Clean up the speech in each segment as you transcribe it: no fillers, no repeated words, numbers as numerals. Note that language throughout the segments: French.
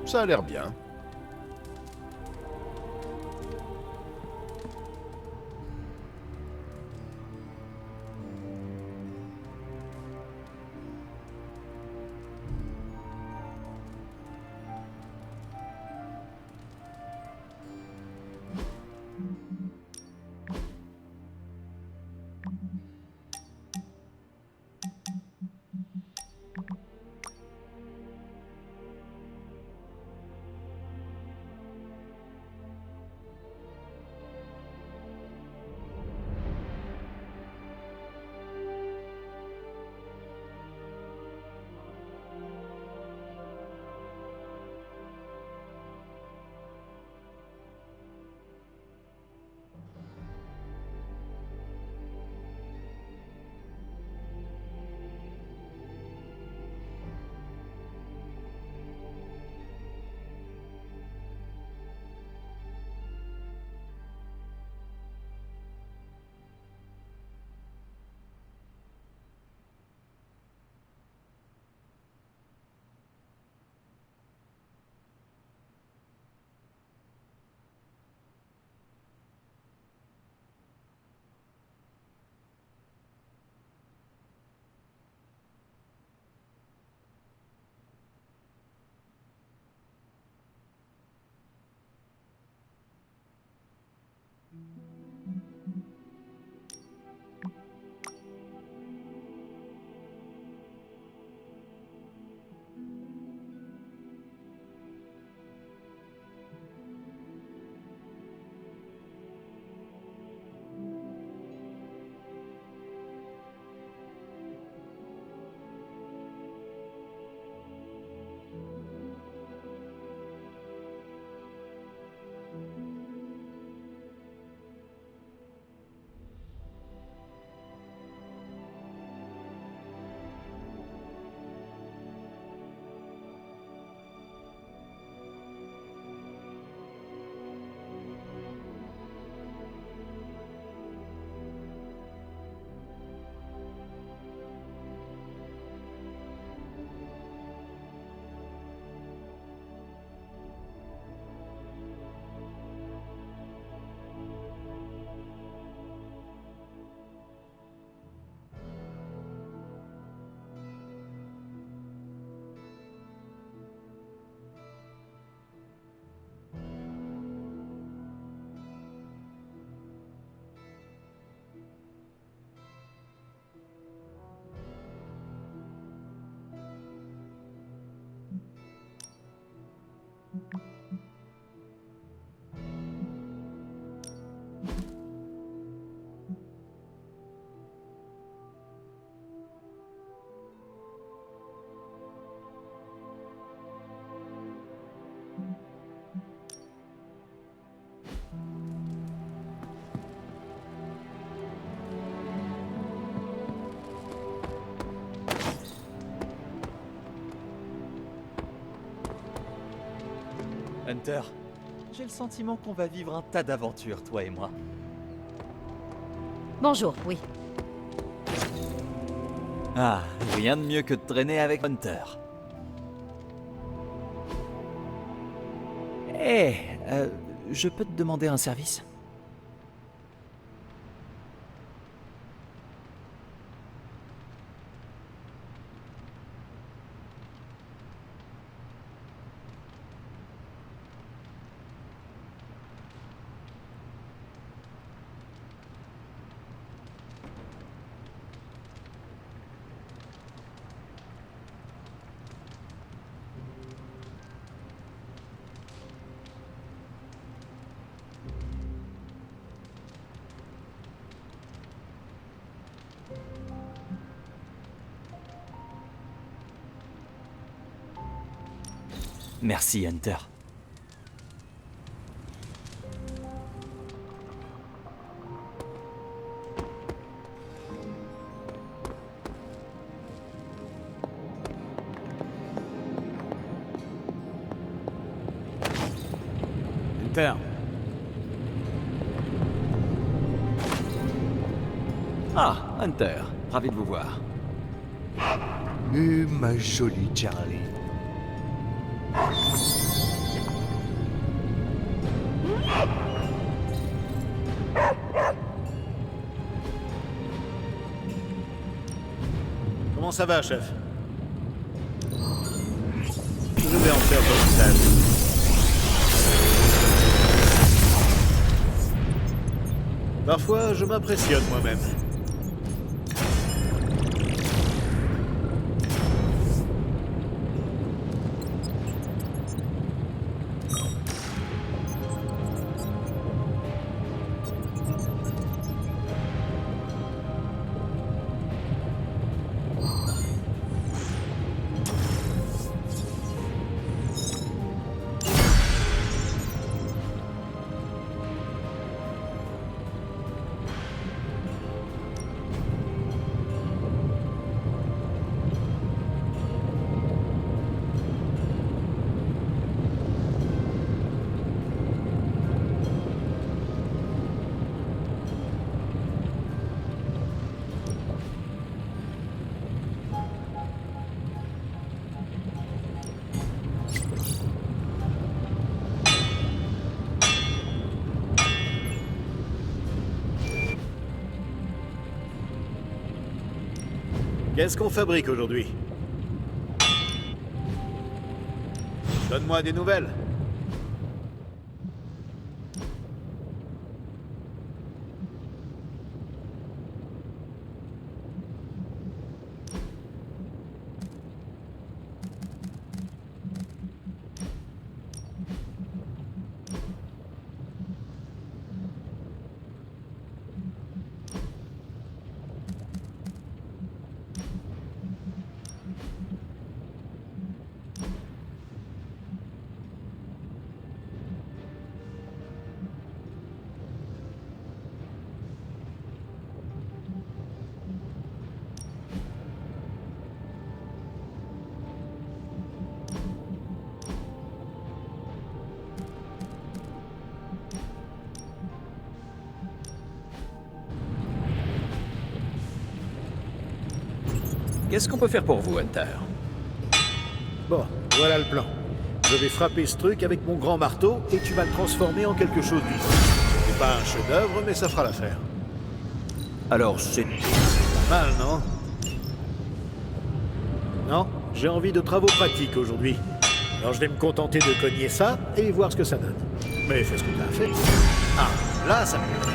Ça a l'air bien. Hunter, J'ai le sentiment qu'on va vivre un tas d'aventures, toi et moi. Bonjour, oui. Ah, rien de mieux que de traîner avec Hunter. Eh, je peux te demander un service? Merci, Hunter. Hunter. Ah, Hunter, ravi de vous voir. Ma jolie Charlie. Comment ça va, chef? Je vais en faire votre usage. Parfois, je m'impressionne moi-même. Qu'est-ce qu'on fabrique aujourd'hui? Donne-moi des nouvelles. Qu'est-ce qu'on peut faire pour vous, Hunter? Bon, voilà le plan. Je vais frapper ce truc avec mon grand marteau et tu vas le transformer en quelque chose de vivant. C'est pas un chef-d'œuvre, mais ça fera l'affaire. Alors, c'est... Pas mal, non? Non, j'ai envie de travaux pratiques aujourd'hui. Alors je vais me contenter de cogner ça et voir ce que ça donne. Mais fais ce que t'as à faire. Ah, là, ça me plaît.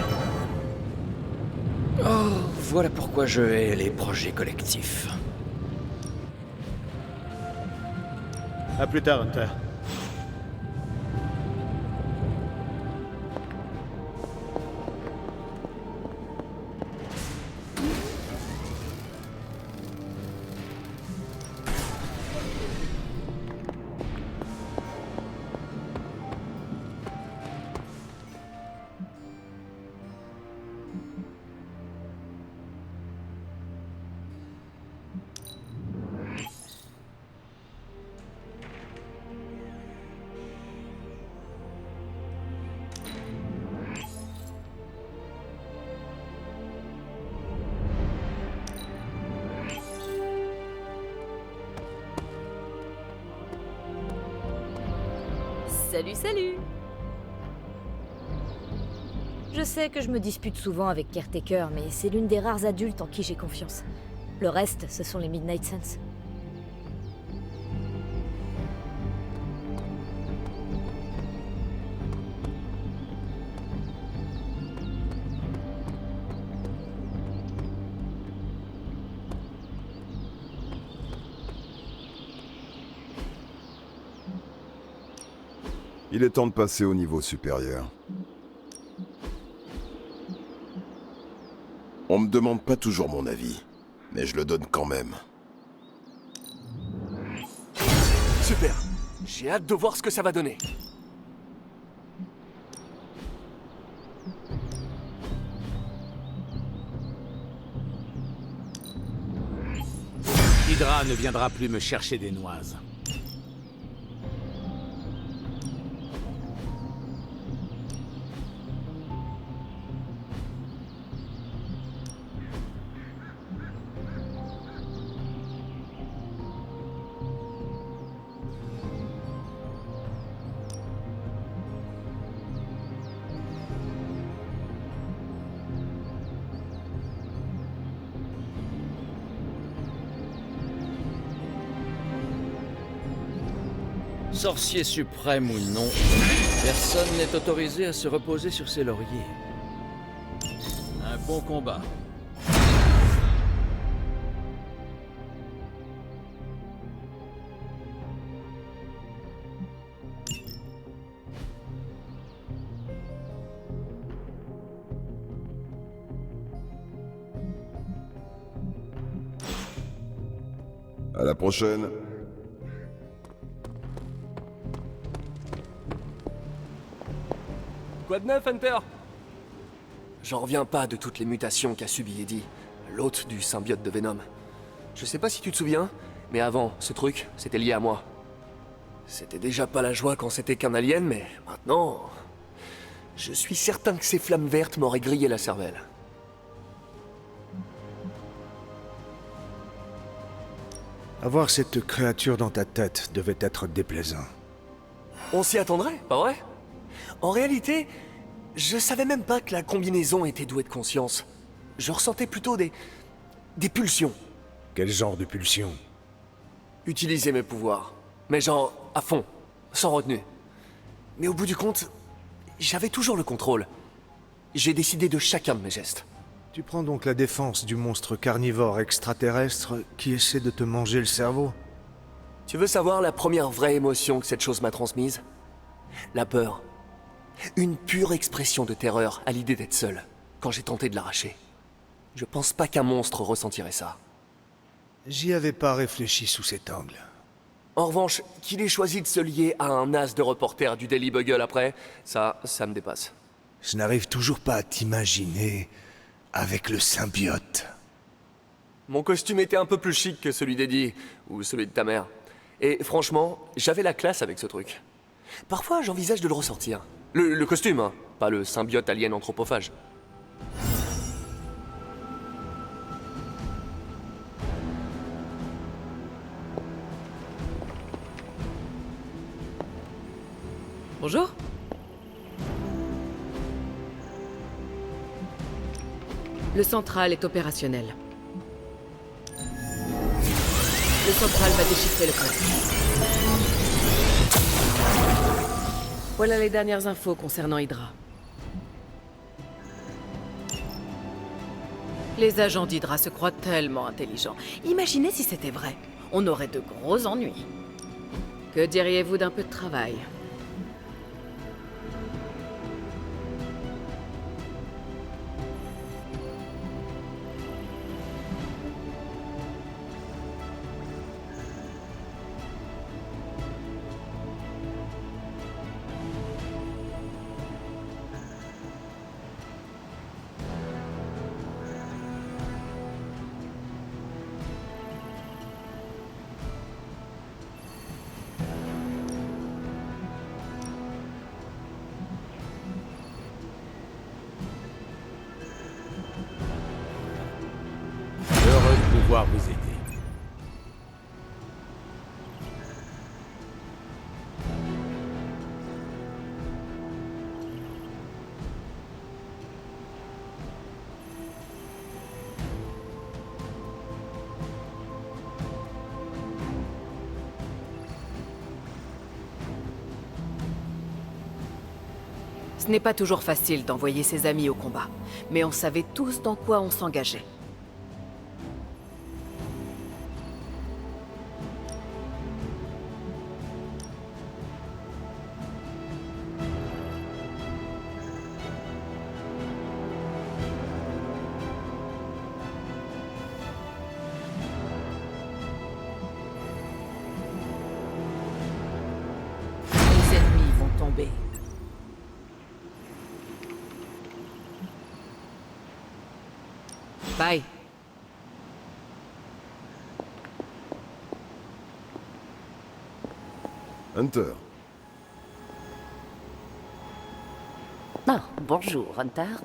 Oh, voilà pourquoi je hais les projets collectifs. À plus tard, Hunter. Salut, salut! Je sais que je me dispute souvent avec Caretaker, mais c'est l'une des rares adultes en qui j'ai confiance. Le reste, ce sont les Midnight Suns. Il est temps de passer au niveau supérieur. On me demande pas toujours mon avis, mais je le donne quand même. Super. J'ai hâte de voir ce que ça va donner. Hydra ne viendra plus me chercher des noises. Sorcier suprême ou non, personne n'est autorisé à se reposer sur ses lauriers. Un bon combat. À la prochaine. Quoi de neuf, Hunter? J'en reviens pas de toutes les mutations qu'a subi Eddie, l'hôte du symbiote de Venom. Je sais pas si tu te souviens, mais avant, ce truc, c'était lié à moi. C'était déjà pas la joie quand c'était qu'un alien, mais maintenant... Je suis certain que ces flammes vertes m'auraient grillé la cervelle. Avoir cette créature dans ta tête devait être déplaisant. On s'y attendrait, pas vrai? En réalité, je savais même pas que la combinaison était douée de conscience. Je ressentais plutôt des pulsions. Quel genre de pulsion? Utiliser mes pouvoirs. Mais genre, à fond, sans retenue. Mais au bout du compte, j'avais toujours le contrôle. J'ai décidé de chacun de mes gestes. Tu prends donc la défense du monstre carnivore extraterrestre qui essaie de te manger le cerveau? Tu veux savoir la première vraie émotion que cette chose m'a transmise? La peur. Une pure expression de terreur à l'idée d'être seul, quand j'ai tenté de l'arracher. Je pense pas qu'un monstre ressentirait ça. J'y avais pas réfléchi sous cet angle. En revanche, qu'il ait choisi de se lier à un as de reporter du Daily Bugle après, ça me dépasse. Je n'arrive toujours pas à t'imaginer avec le symbiote. Mon costume était un peu plus chic que celui d'Eddie, ou celui de ta mère. Et franchement, j'avais la classe avec ce truc. Parfois, j'envisage de le ressortir. Le costume, hein, pas le symbiote alien anthropophage. Bonjour. Le central est opérationnel. Le central va déchiffrer le code. Voilà les dernières infos concernant Hydra. Les agents d'Hydra se croient tellement intelligents. Imaginez si c'était vrai. On aurait de gros ennuis. Que diriez-vous d'un peu de travail ? Heureux de pouvoir vous aider. Ce n'est pas toujours facile d'envoyer ses amis au combat, mais on savait tous dans quoi on s'engageait. Les ennemis vont tomber. Bye. Hunter, Ah, bonjour, Hunter.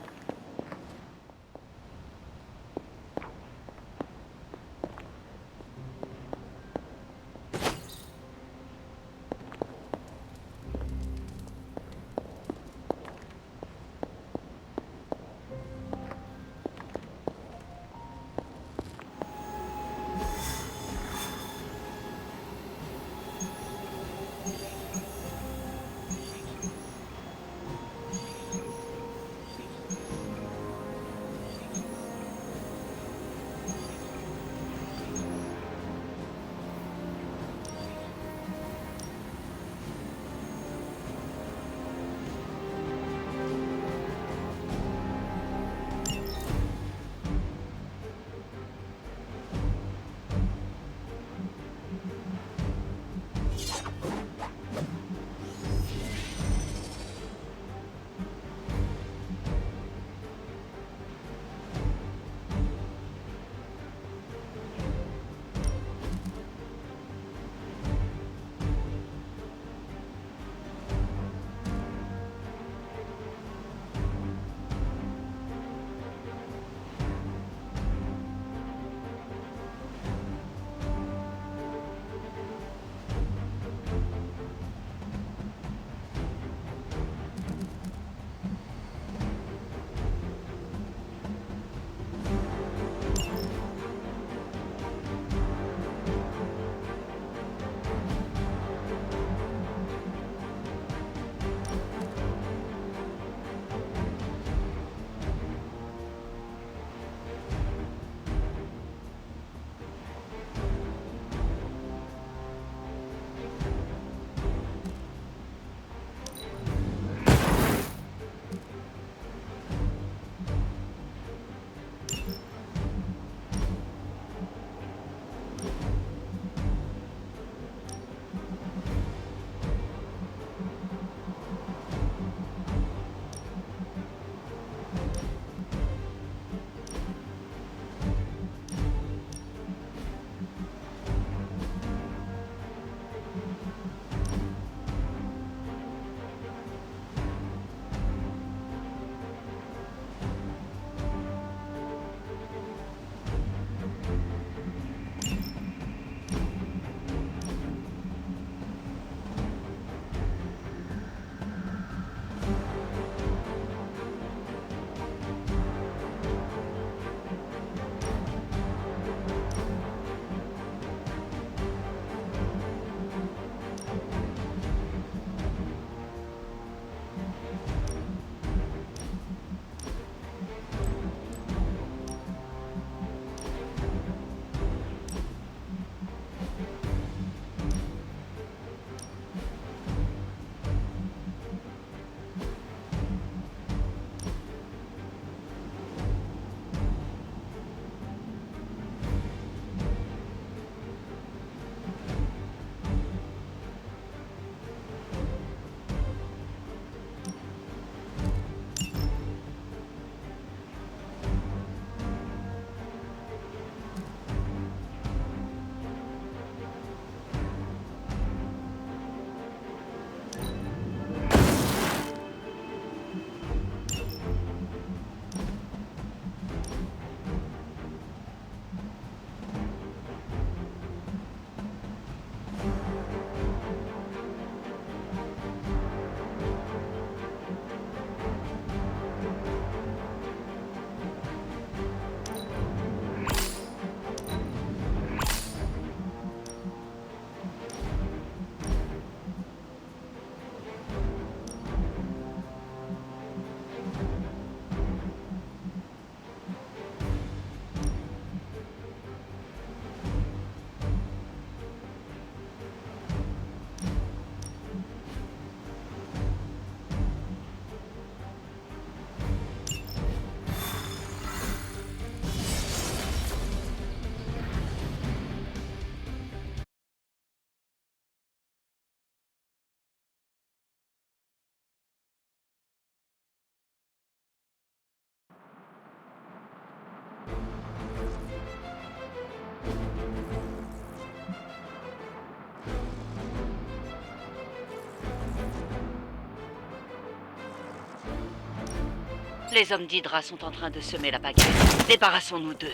Les hommes d'Hydra sont en train de semer la pagaille. Débarrassons-nous d'eux.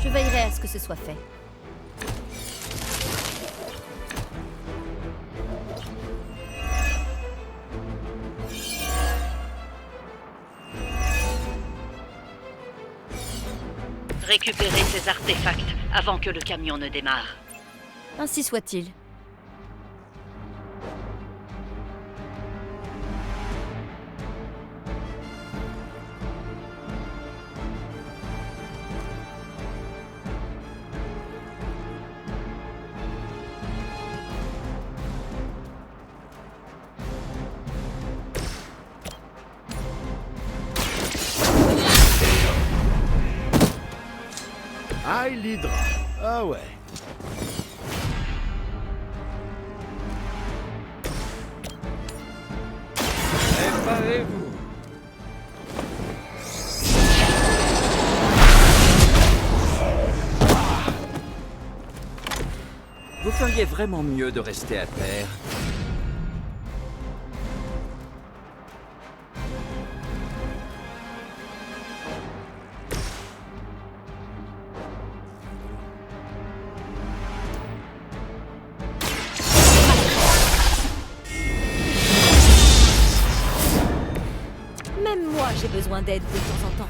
Je veillerai à ce que ce soit fait. Récupérez ces artefacts avant que le camion ne démarre. Ainsi soit-il. Aïe, l'Hydra. Ah ouais. Préparez-vous. Vous feriez vraiment mieux de rester à terre. Même moi, j'ai besoin d'aide de temps en temps.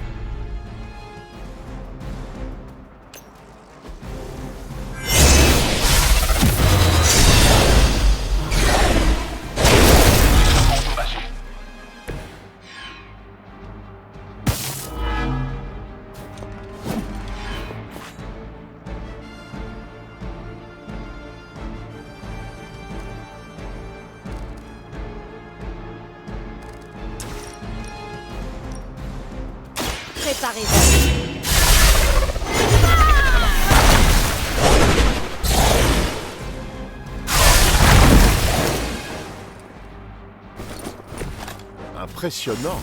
Préparez-vous. Impressionnant.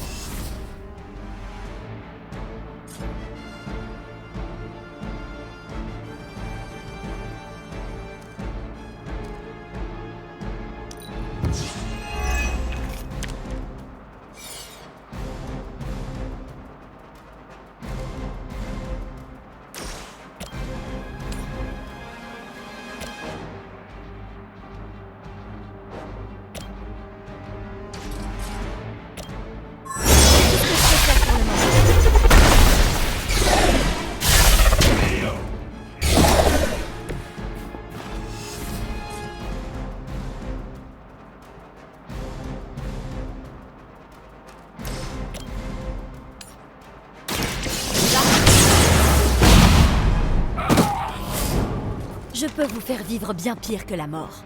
Je peux vous faire vivre bien pire que la mort.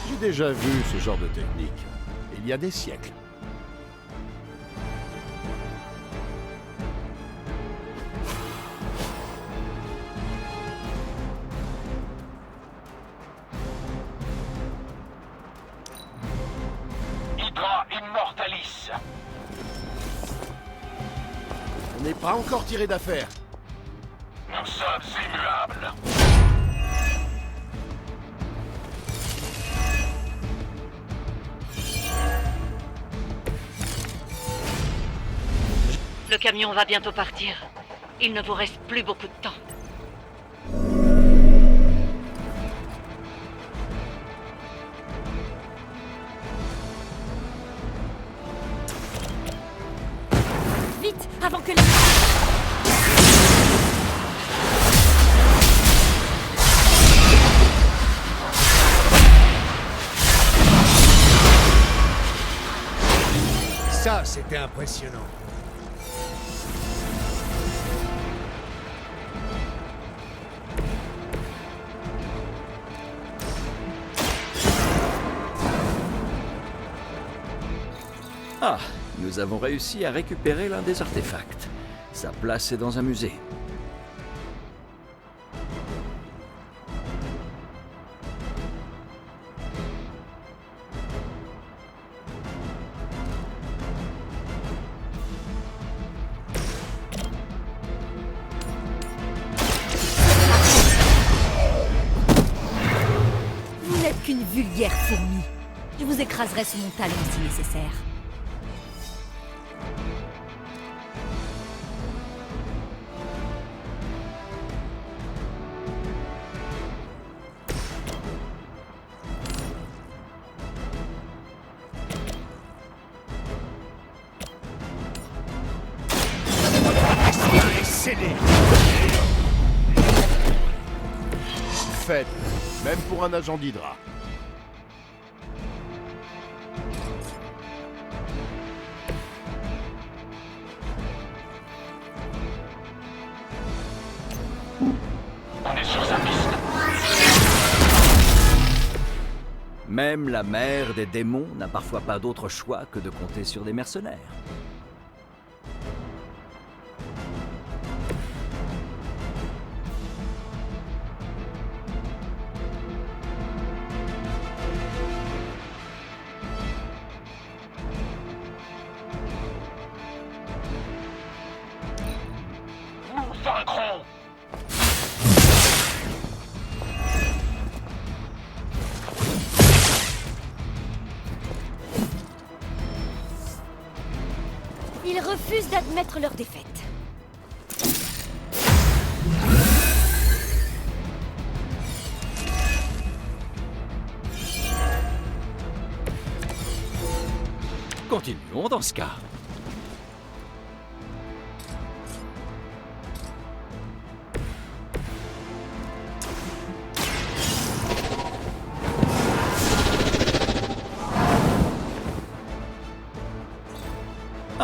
J'ai déjà vu ce genre de technique. Il y a des siècles. Hydra Immortalis. On n'est pas encore tiré d'affaire. Nous sommes immuables. Le camion va bientôt partir. Il ne vous reste plus beaucoup de temps. Vite, avant que les... Ça, c'était impressionnant. Ah, nous avons réussi à récupérer l'un des artefacts. Sa place est dans un musée. Vous n'êtes qu'une vulgaire fourmi. Je vous écraserai sous mon talon si nécessaire. t'aider. Faible, même pour un agent d'Hydra. On est sur sa piste. Même la mère des démons n'a parfois pas d'autre choix que de compter sur des mercenaires. Nous vaincrons. Ils refusent d'admettre leur défaite. Continuons dans ce cas.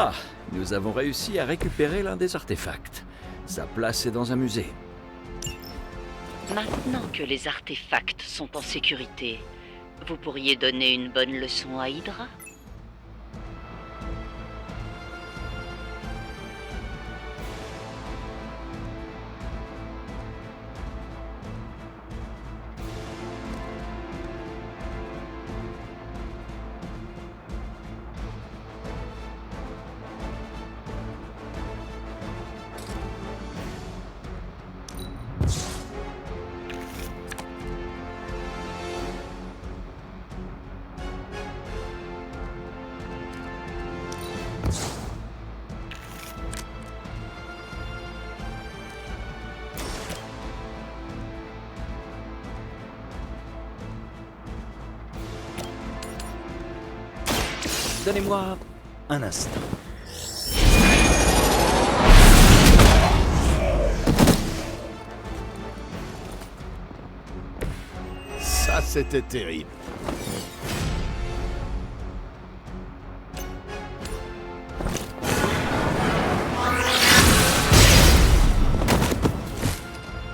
Ah, nous avons réussi à récupérer l'un des artefacts. Sa place est dans un musée. Maintenant que les artefacts sont en sécurité, vous pourriez donner une bonne leçon à Hydra? Donnez-moi un instant. Ça, c'était terrible.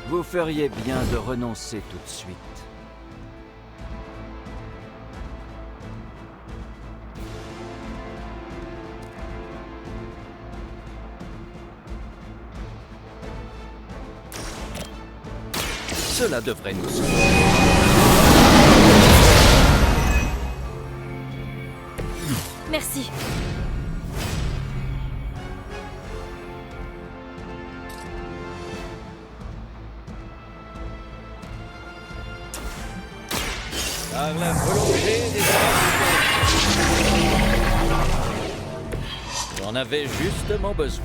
Vous feriez bien de renoncer tout de suite. Cela devrait nous sauver. Merci. Par la volonté des Arachnides. J'en avais justement besoin.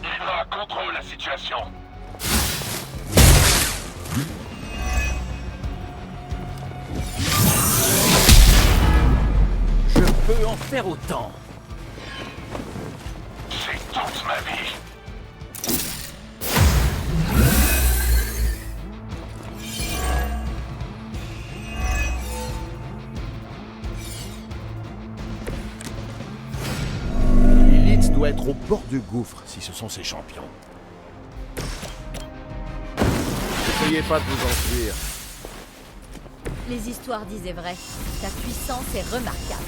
Hydra contrôle la situation. Je peux en faire autant. C'est toute ma vie. Lilith doit être au bord du gouffre si ce sont ses champions. N'essayez pas de vous enfuir. Les histoires disaient vrai. Ta puissance est remarquable.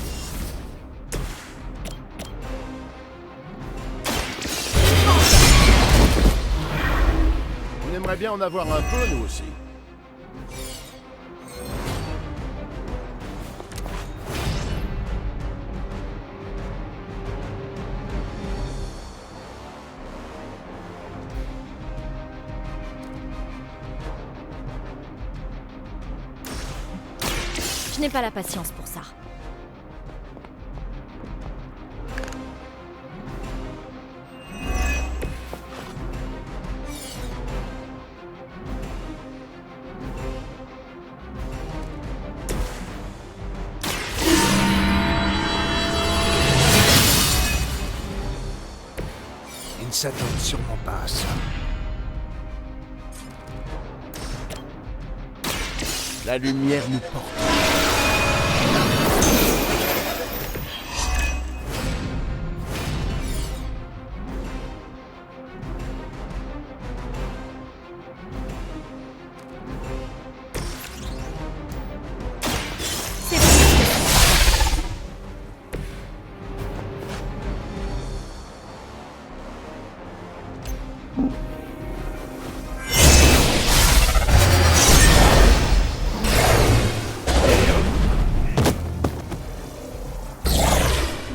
On aimerait bien en avoir un peu, nous aussi. Je n'ai pas la patience pour ça. s'attendent sûrement pas à ça. La lumière nous porte.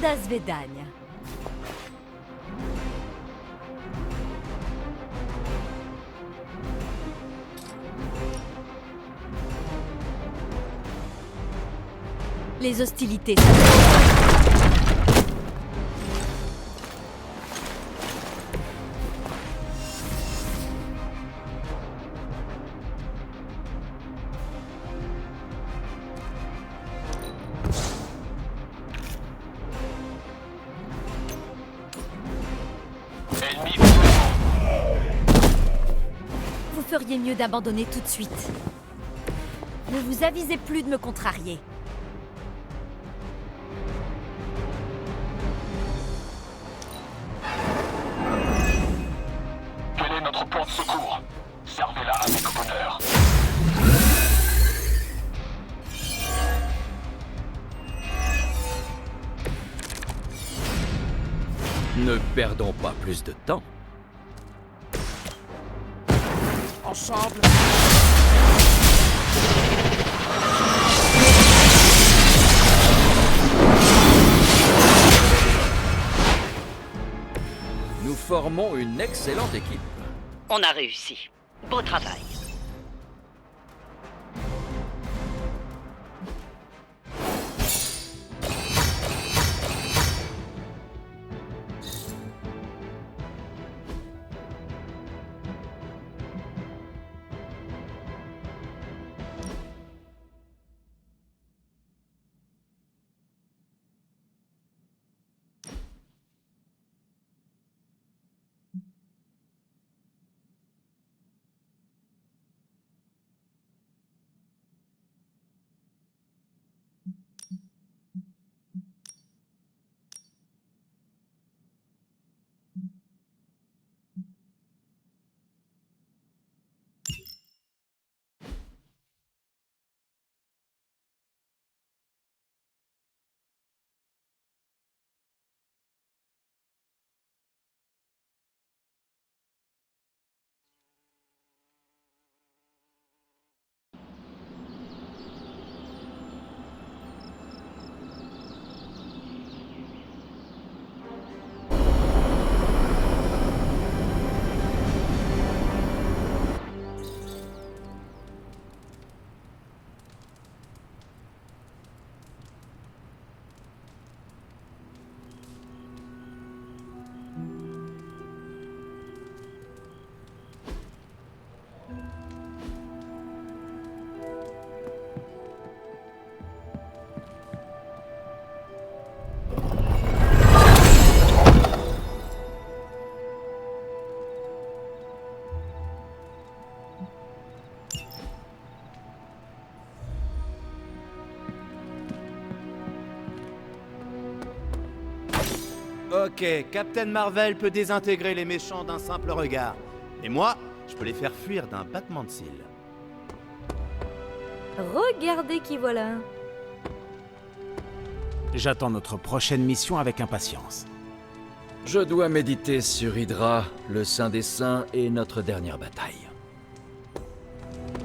Das Vedania. Les hostilités s'approchent. Ennemi devant. Vous feriez mieux d'abandonner tout de suite. Ne vous avisez plus de me contrarier. Quel est notre plan de secours? Servez-la avec honneur. Ne perdons pas plus de temps. Ensemble. Nous formons une excellente équipe. On a réussi. Beau travail. Ok, Captain Marvel peut désintégrer les méchants d'un simple regard. Et moi, je peux les faire fuir d'un battement de cils. Regardez qui voilà. J'attends notre prochaine mission avec impatience. Je dois méditer sur Hydra, le Saint des Saints et notre dernière bataille.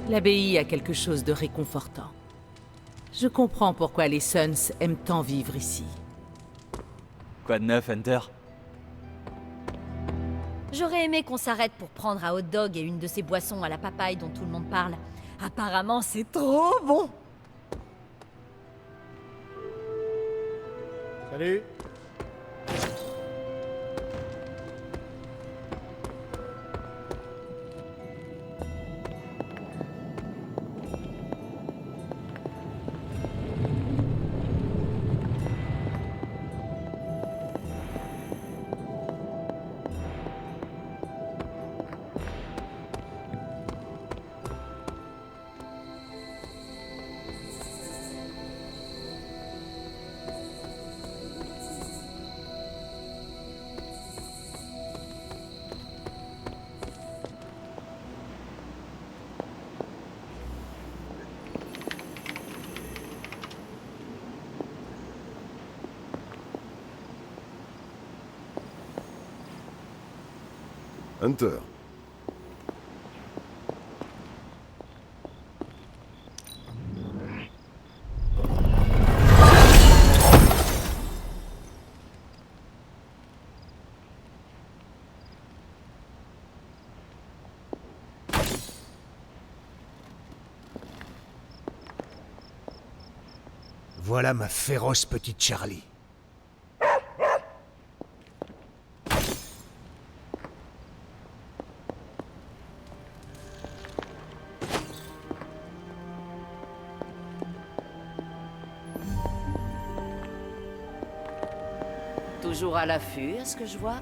L'abbaye a quelque chose de réconfortant. Je comprends pourquoi les Suns aiment tant vivre ici. Quoi de neuf, Hunter? J'aurais aimé qu'on s'arrête pour prendre un hot dog et une de ces boissons à la papaye dont tout le monde parle. Apparemment, c'est trop bon. Salut. Hunter. Voilà ma féroce petite Charlie. Toujours à l'affût, est-ce que je vois?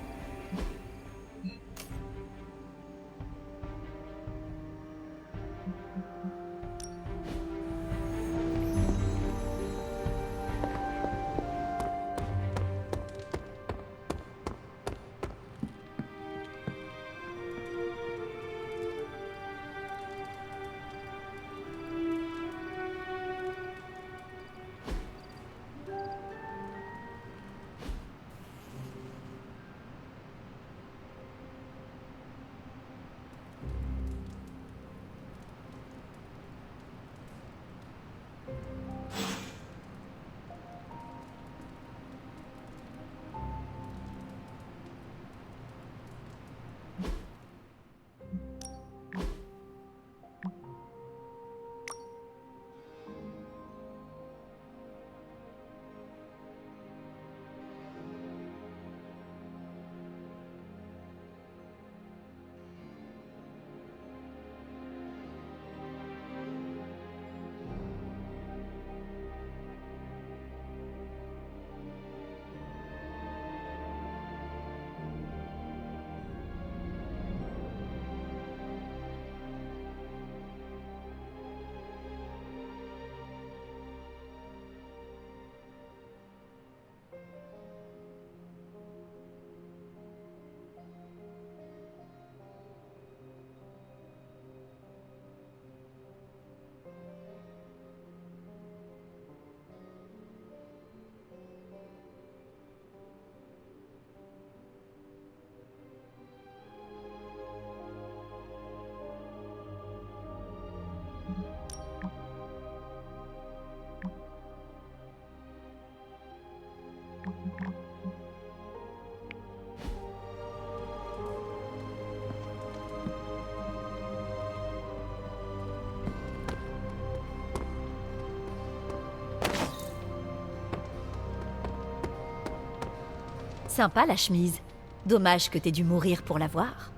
Sympa la chemise. Dommage que t'aies dû mourir pour l'avoir.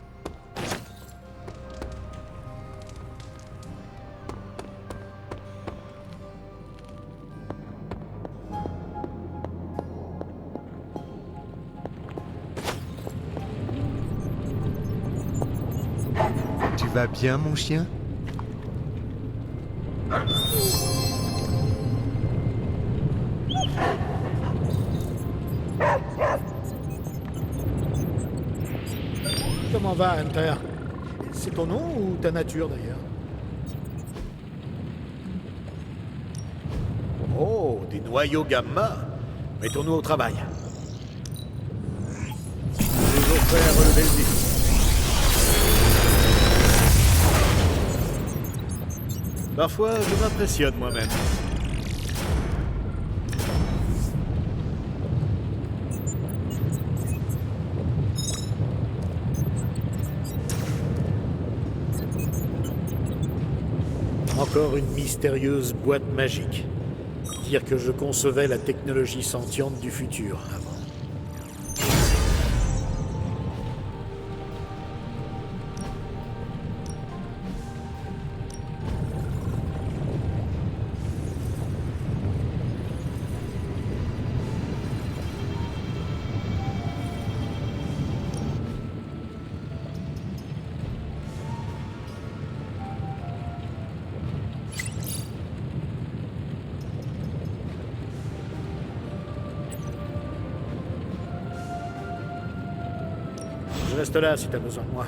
Tu vas bien, mon chien? Comment va, Hunter? C'est ton nom ou ta nature, d'ailleurs? Oh, des noyaux gamma. Mettons-nous au travail. Toujours prêt à relever le défi. Parfois, je m'impressionne moi-même. Encore une mystérieuse boîte magique. Dire que je concevais la technologie sentiente du futur avant. Je reste là si t'as besoin de moi.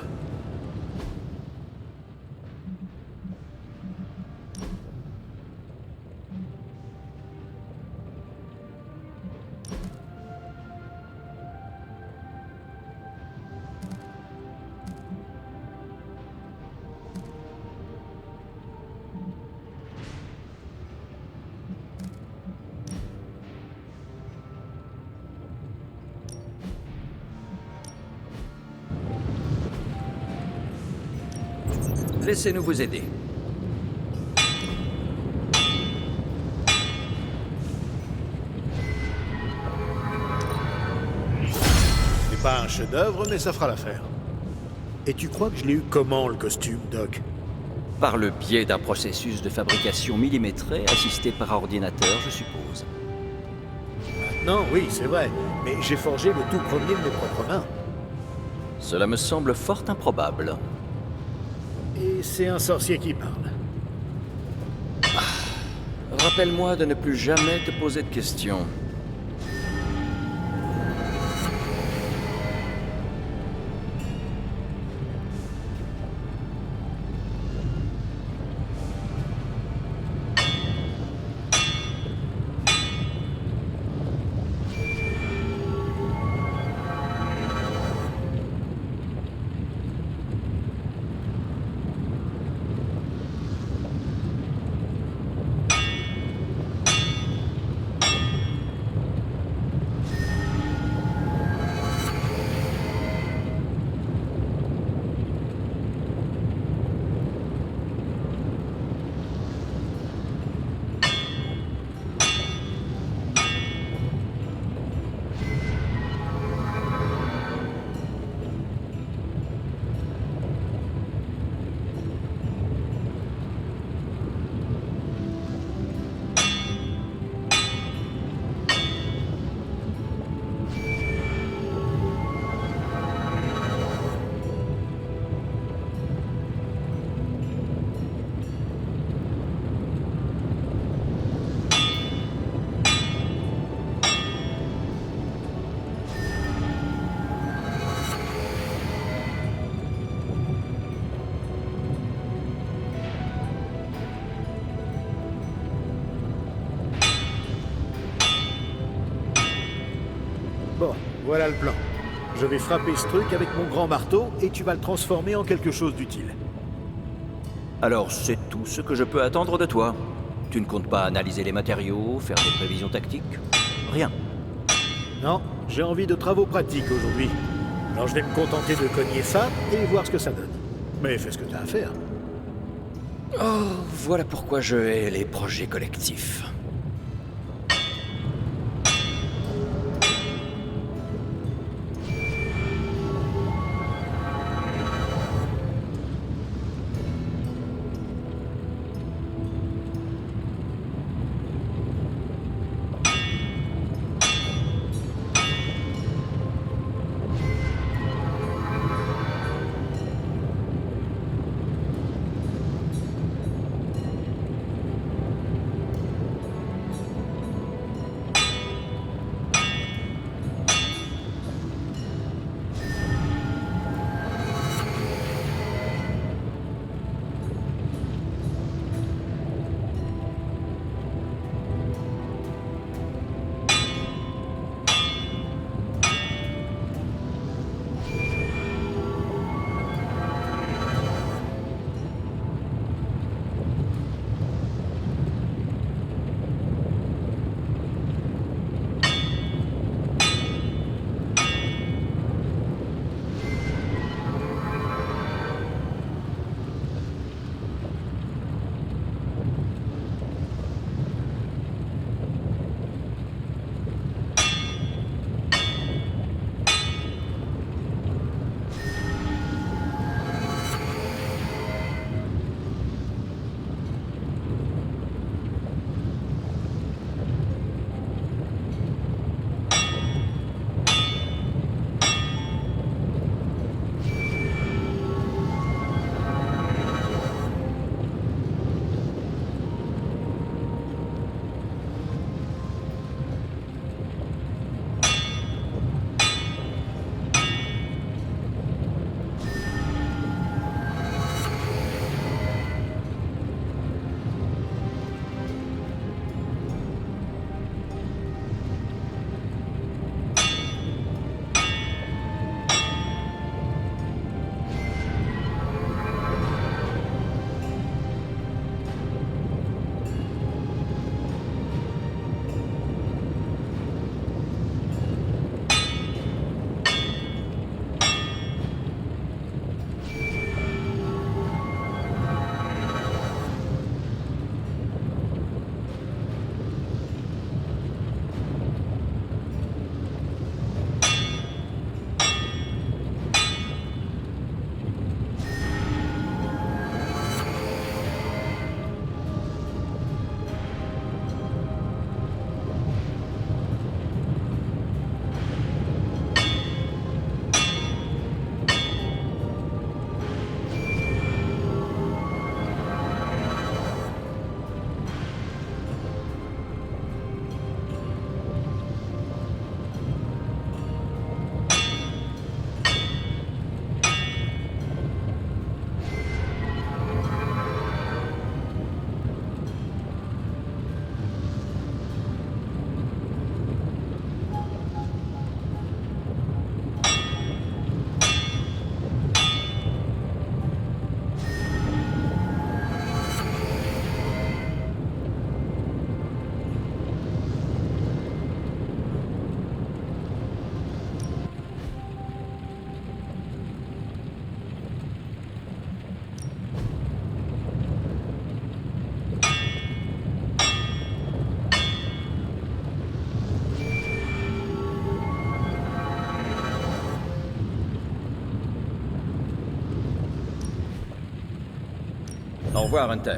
Laissez-nous vous aider. C'est pas un chef-d'œuvre, mais ça fera l'affaire. Et tu crois que je l'ai eu comment, le costume, Doc? Par le biais d'un processus de fabrication millimétré assisté par ordinateur, je suppose. Non, oui, c'est vrai. Mais j'ai forgé le tout premier de mes propres mains. Cela me semble fort improbable. Et c'est un sorcier qui parle. Rappelle-moi de ne plus jamais te poser de questions. Bon, voilà le plan. Je vais frapper ce truc avec mon grand marteau et tu vas le transformer en quelque chose d'utile. Alors c'est tout ce que je peux attendre de toi. Tu ne comptes pas analyser les matériaux, faire des prévisions tactiques? Rien. Non, j'ai envie de travaux pratiques aujourd'hui. Alors je vais me contenter de cogner ça et voir ce que ça donne. Mais fais ce que t'as à faire. Oh, voilà pourquoi je hais les projets collectifs. revoir, Hunter.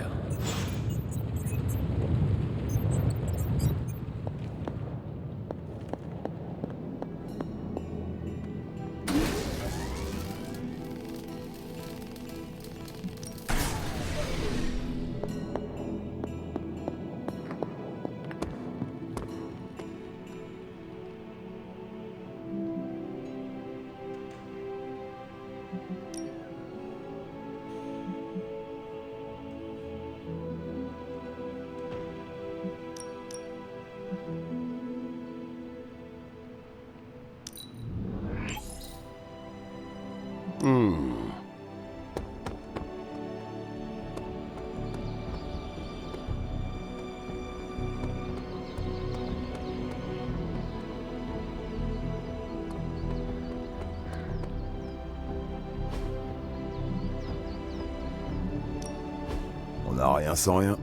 On n'a rien sans rien.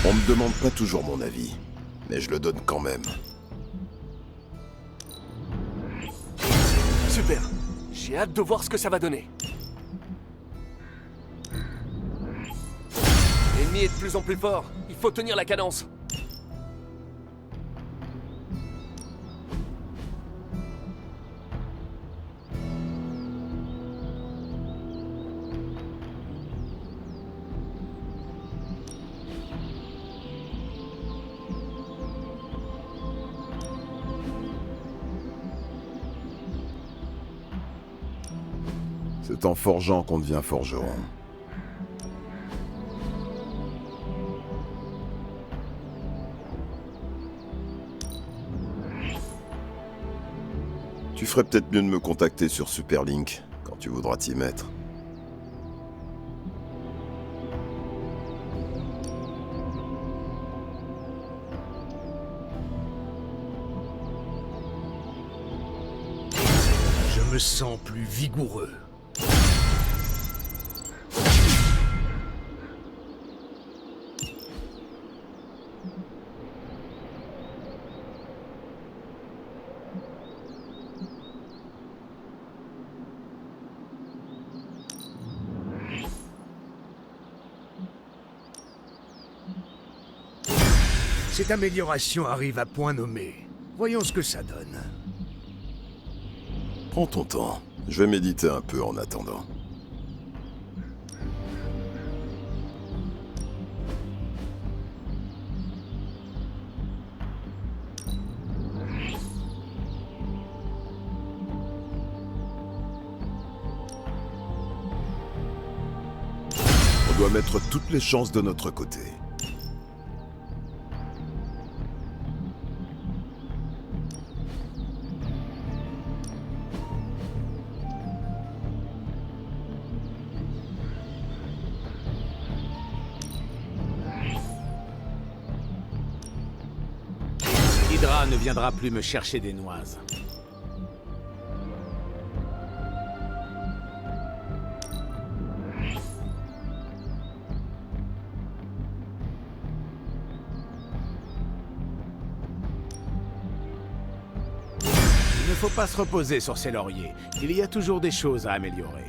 On me demande pas toujours mon avis, mais je le donne quand même. Super. J'ai hâte de voir ce que ça va donner. L'ennemi est de plus en plus fort. Il faut tenir la cadence. C'est en forgeant qu'on devient forgeron. Tu ferais peut-être mieux de me contacter sur Superlink quand tu voudras t'y mettre. Je me sens plus vigoureux. Cette amélioration arrive à point nommé. Voyons ce que ça donne. Prends ton temps. Je vais méditer un peu en attendant. On doit mettre toutes les chances de notre côté. Hydra ne viendra plus me chercher des noises. Il ne faut pas se reposer sur ses lauriers. Il y a toujours des choses à améliorer.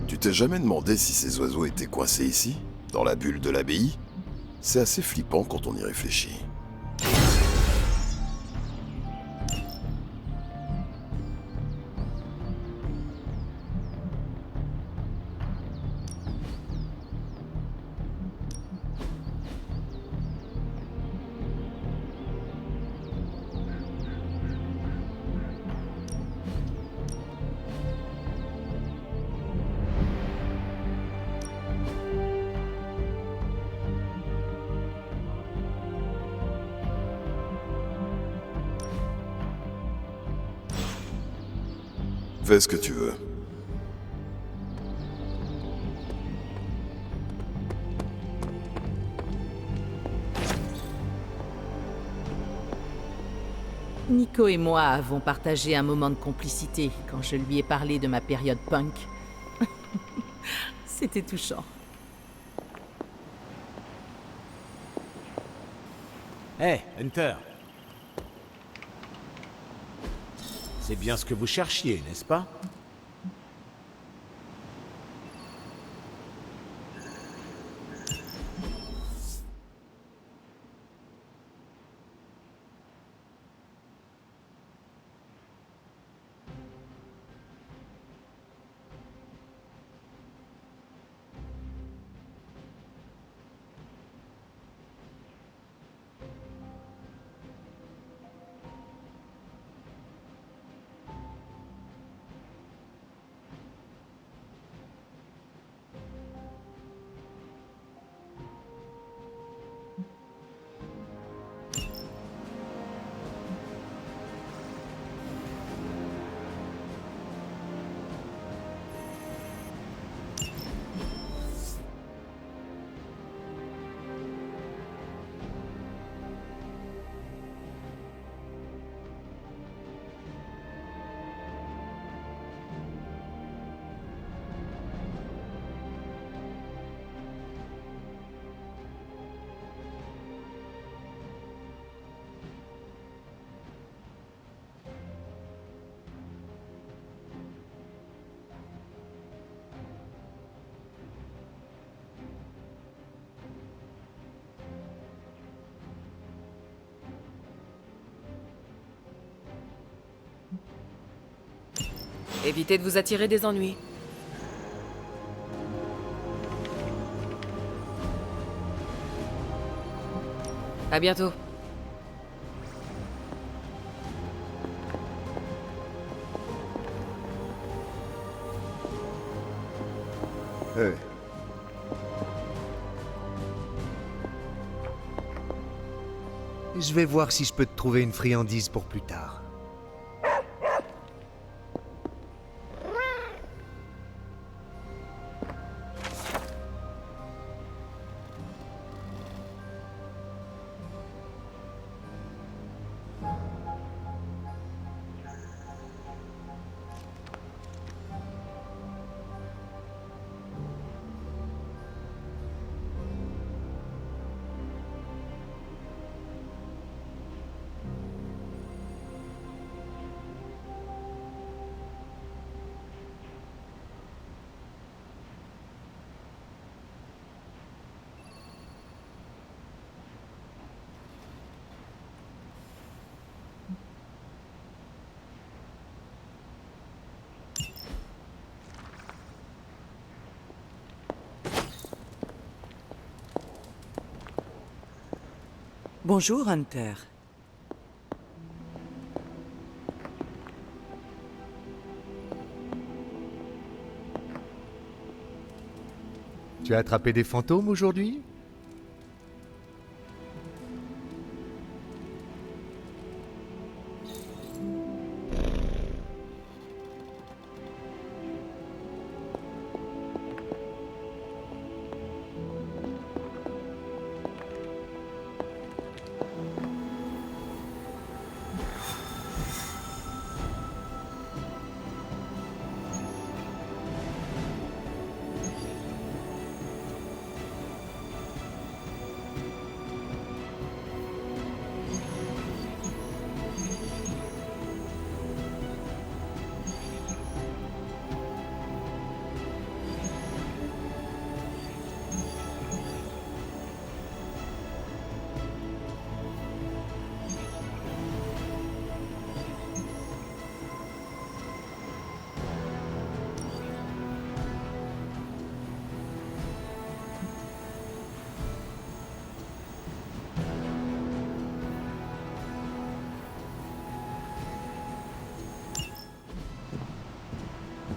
Tu t'es jamais demandé si ces oiseaux étaient coincés ici, dans la bulle de l'abbaye? C'est assez flippant quand on y réfléchit. Fais ce que tu veux. Nico et moi avons partagé un moment de complicité quand je lui ai parlé de ma période punk. C'était touchant. Hé, Hunter. C'est bien ce que vous cherchiez, n'est-ce pas? Évitez de vous attirer des ennuis. À bientôt. Hey. Je vais voir si je peux te trouver une friandise pour plus tard. Bonjour, Hunter. Tu as attrapé des fantômes aujourd'hui?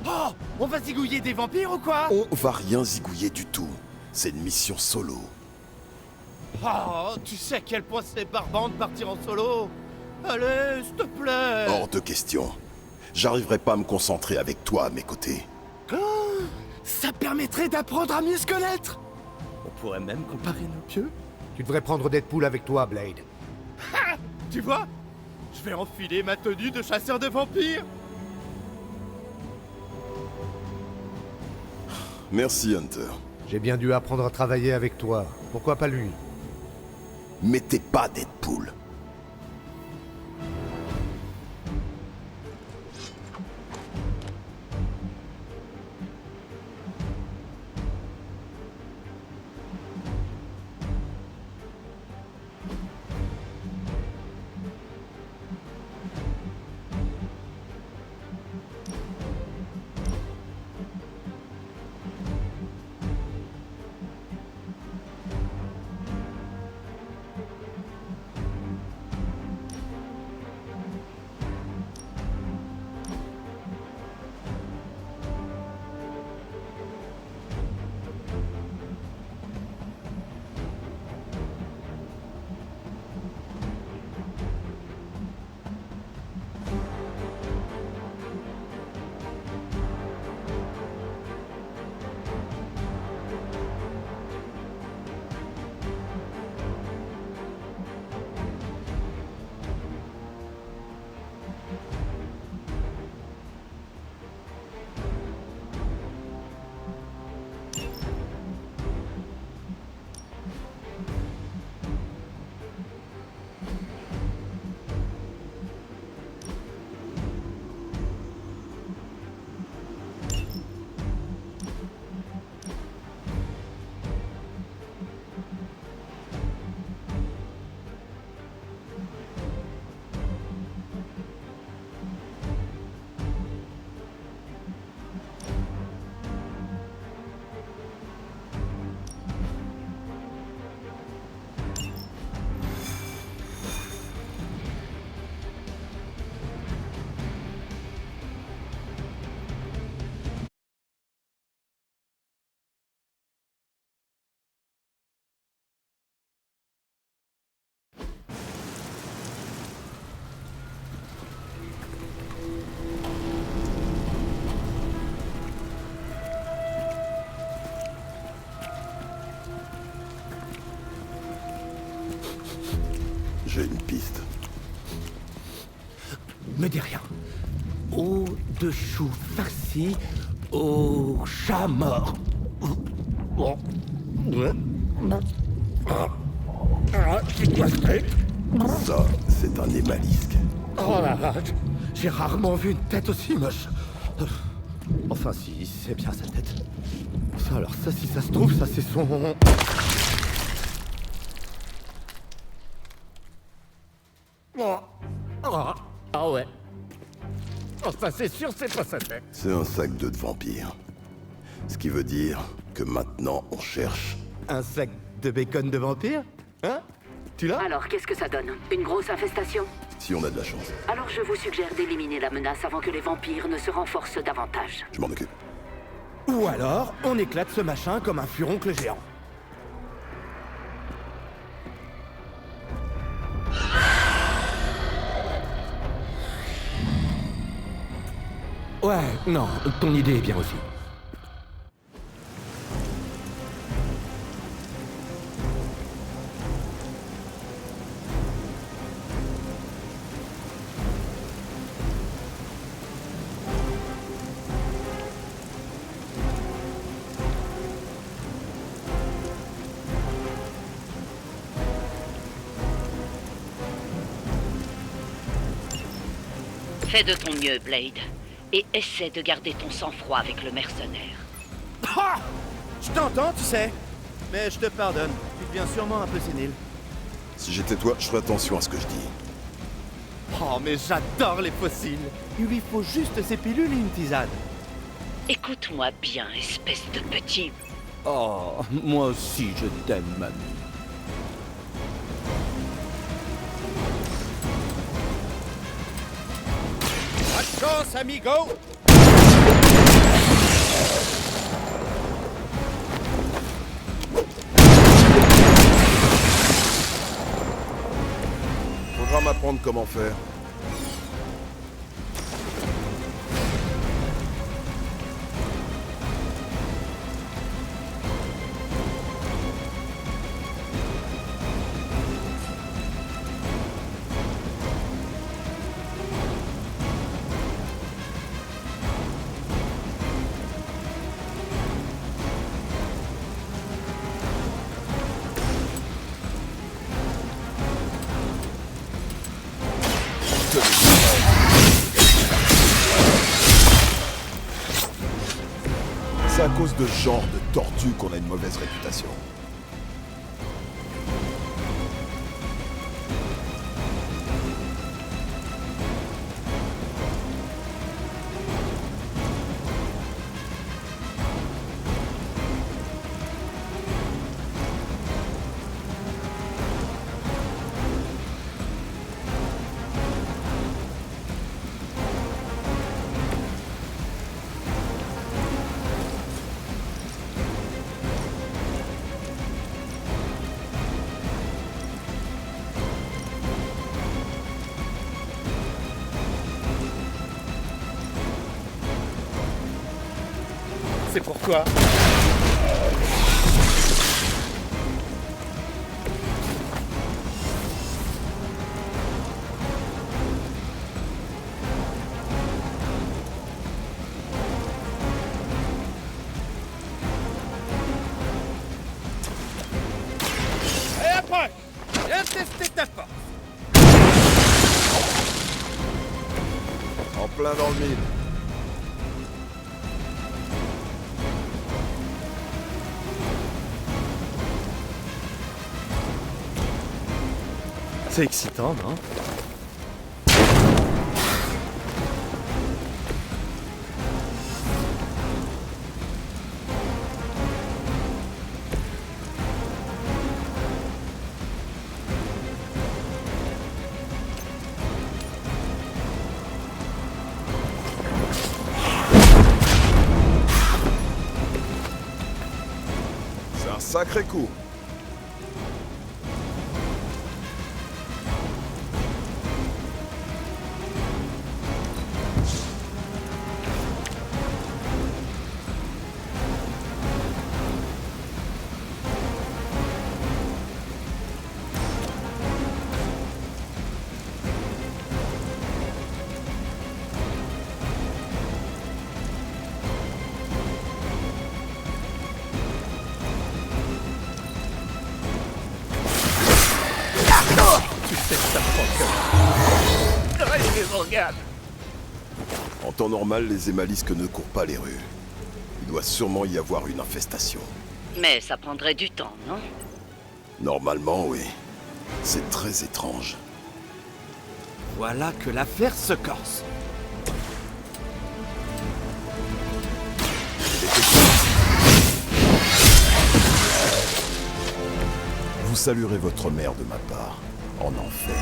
Oh, on va zigouiller des vampires ou quoi? On va rien zigouiller du tout. C'est une mission solo. Oh, tu sais à quel point c'est barbant de partir en solo? Allez, s'il te plaît. Hors de question. J'arriverai pas à me concentrer avec toi à mes côtés. Oh, ça permettrait d'apprendre à mieux se connaître. On pourrait même comparer nos pieux. Tu devrais prendre Deadpool avec toi, Blade. Ha! Tu vois? Je vais enfiler ma tenue de chasseur de vampires. Merci, Hunter. J'ai bien dû apprendre à travailler avec toi. Pourquoi pas lui? Mais t'es pas Deadpool. J'ai une piste. Me dis rien. Eau de chou farci au chat mort. C'est quoi ce truc? Ça, c'est un émalisque. Oh la vache. J'ai rarement vu une tête aussi moche. Enfin si, c'est bien sa tête. Ça alors ça, si ça se trouve, ça c'est son... Ah ouais. Enfin c'est sûr, c'est pas sa tête. C'est un sac de vampire. Ce qui veut dire que maintenant on cherche... Un sac de bacon de vampire? Hein? Tu l'as? Alors, qu'est-ce que ça donne? Une grosse infestation? Si on a de la chance. Alors je vous suggère d'éliminer la menace avant que les vampires ne se renforcent davantage. Je m'en occupe. Ou alors, on éclate ce machin comme un furoncle géant. Ouais, non, ton idée est bien aussi. Fais de ton mieux, Blade. Et essaie de garder ton sang-froid avec le mercenaire. Ah! Je t'entends, tu sais. Mais je te pardonne. Tu deviens sûrement un peu sénile. Si j'étais toi, je ferais attention à ce que je dis. Oh, mais j'adore les fossiles. Il lui faut juste ces pilules et une tisane. Écoute-moi bien, espèce de petit... Oh, moi aussi je t'aime, mamie. Bonne chance, amigo! Faudra m'apprendre comment faire. C'est à cause de ce genre de tortue qu'on a une mauvaise réputation. C'est pourquoi. Et après, viens tester ta force. En plein dans le mille. C'est excitant, non? C'est un sacré coup. Tu sais que ça me prend que... les organes. En temps normal, les émalisques ne courent pas les rues. Il doit sûrement y avoir une infestation. Mais ça prendrait du temps, non? Normalement, oui. C'est très étrange. Voilà que l'affaire se corse. Vous saluerez votre mère de ma part, en enfer.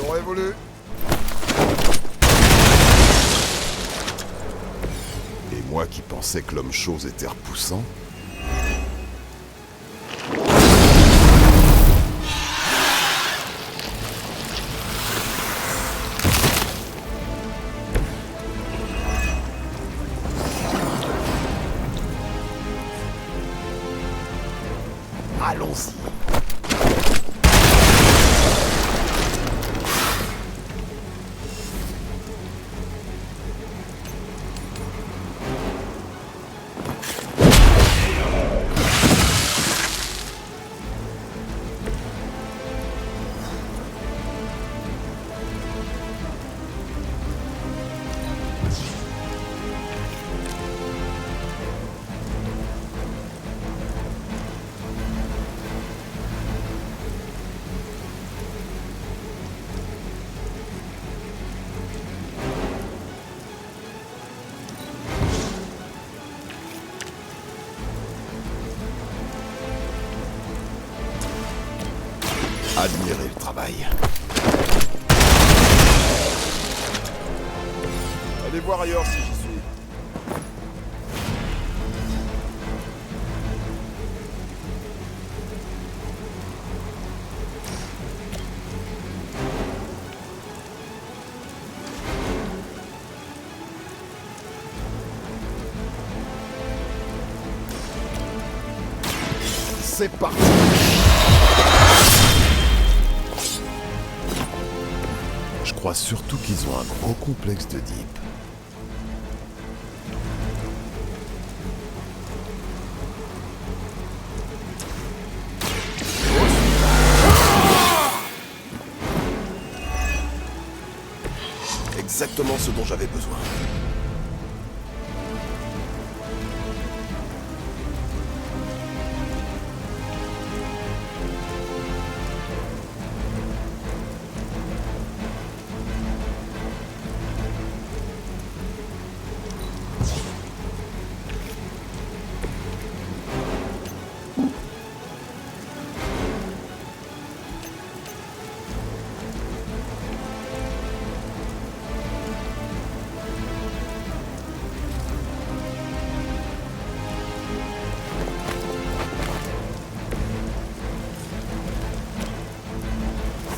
J'aurais voulu. Et moi qui pensais que l'homme-chose était repoussant. Allons-y. Admirez le travail. Allez voir ailleurs si j'y suis. C'est parti. Je crois surtout qu'ils ont un gros complexe de Deep. Exactement ce dont j'avais besoin.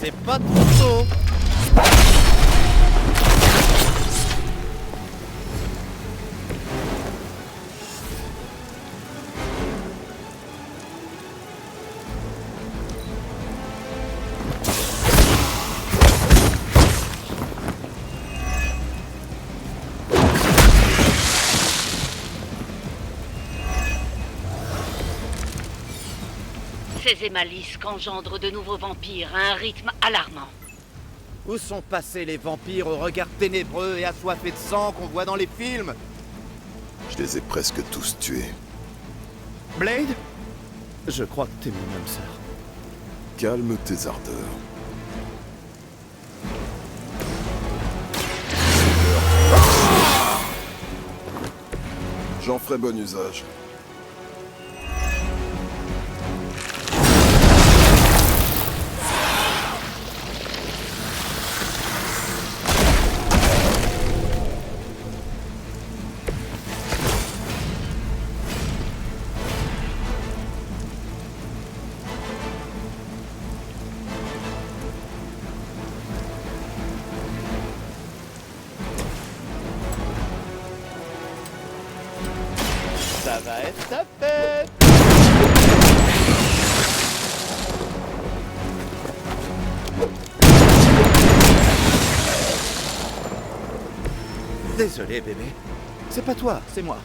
C'est pas trop tôt. Ces hémalisques engendrent de nouveaux vampires à un rythme alarmant. Où sont passés les vampires au regard ténébreux et assoiffés de sang qu'on voit dans les films? Je les ai presque tous tués. Blade? Je crois que t'es mon âme sœur. Calme tes ardeurs. J'en ferai bon usage. Ça va être ta fête! Désolé, bébé. C'est pas toi, c'est moi.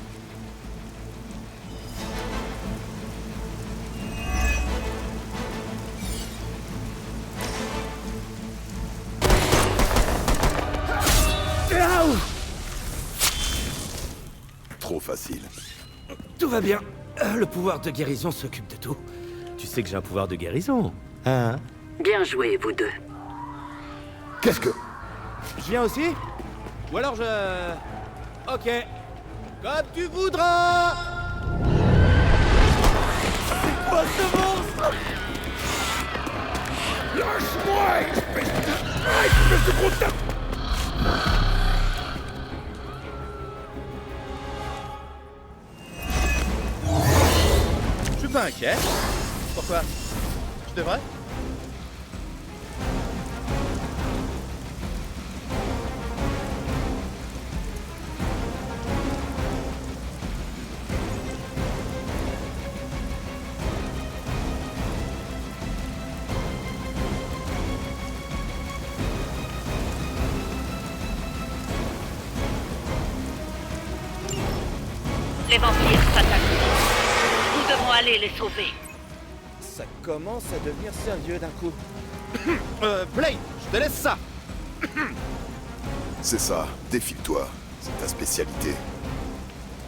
Trop facile. Tout va bien. Le pouvoir de guérison s'occupe de tout. Tu sais que j'ai un pouvoir de guérison, hein? Bien joué, vous deux. Qu'est-ce que... Je viens aussi? Ou alors je... Ok. Comme tu voudras! C'est quoi ce monstre? Lâche-moi, espèce de gros tas. Je suis pas inquiet. Pourquoi? Je devrais? Les vampires s'attaquent. Nous devons aller les sauver. Ça commence à devenir sérieux d'un coup. Blade, je te laisse ça. C'est ça, défile-toi. C'est ta spécialité.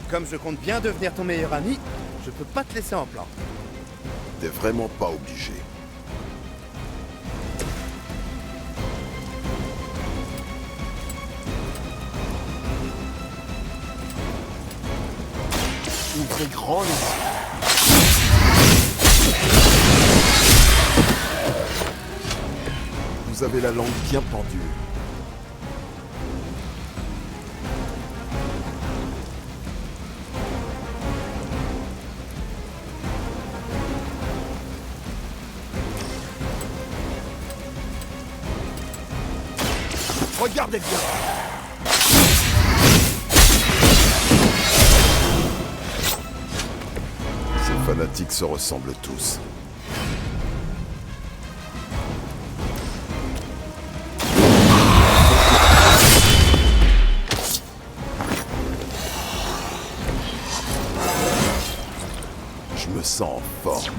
Comme je compte bien devenir ton meilleur ami, je peux pas te laisser en plan. T'es vraiment pas obligé. Ouvrez grand les Vous avez la langue bien pendue. Regardez bien. C'est fanatiques se ressemblent tous. Je me sens en forme.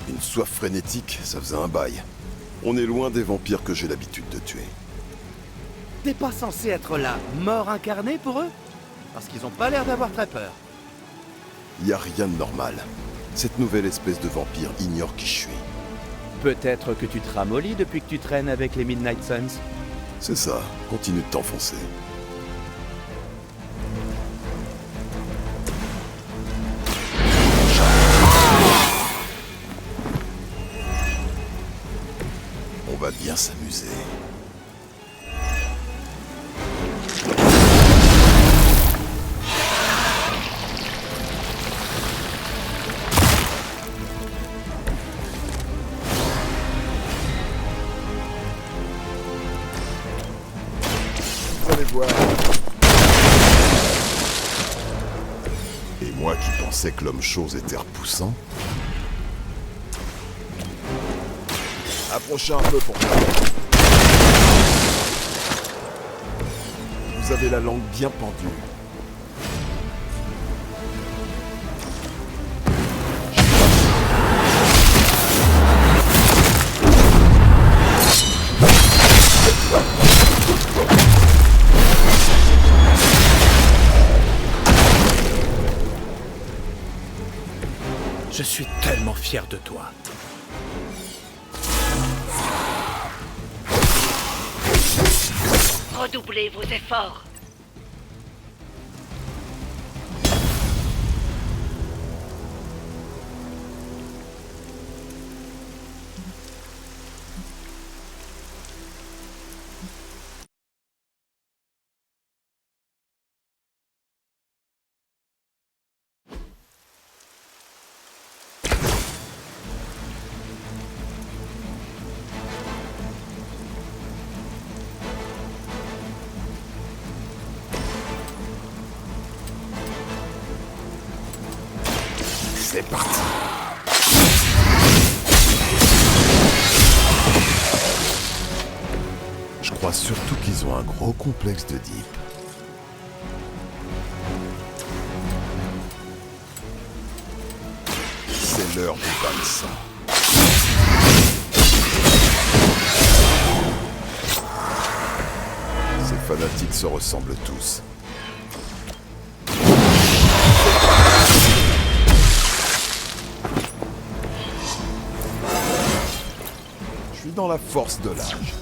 Une soif frénétique, ça faisait un bail. On est loin des vampires que j'ai l'habitude de tuer. T'es pas censé être là, mort incarné pour eux? Parce qu'ils ont pas l'air d'avoir très peur. Y a rien de normal. Cette nouvelle espèce de vampire ignore qui je suis. Peut-être que tu te ramollis depuis que tu traînes avec les Midnight Suns. C'est ça, continue de t'enfoncer. On va bien s'amuser. Vous allez voir. Et moi qui pensais que l'homme chose était repoussant. Approchez un peu pour moi. Vous avez la langue bien pendue. Je suis tellement fier de toi. Redoublez vos efforts. C'est parti. Je crois surtout qu'ils ont un gros complexe de Deep. C'est l'heure du bain de sang. Ces fanatiques se ressemblent tous. Je suis dans la force de l'âge.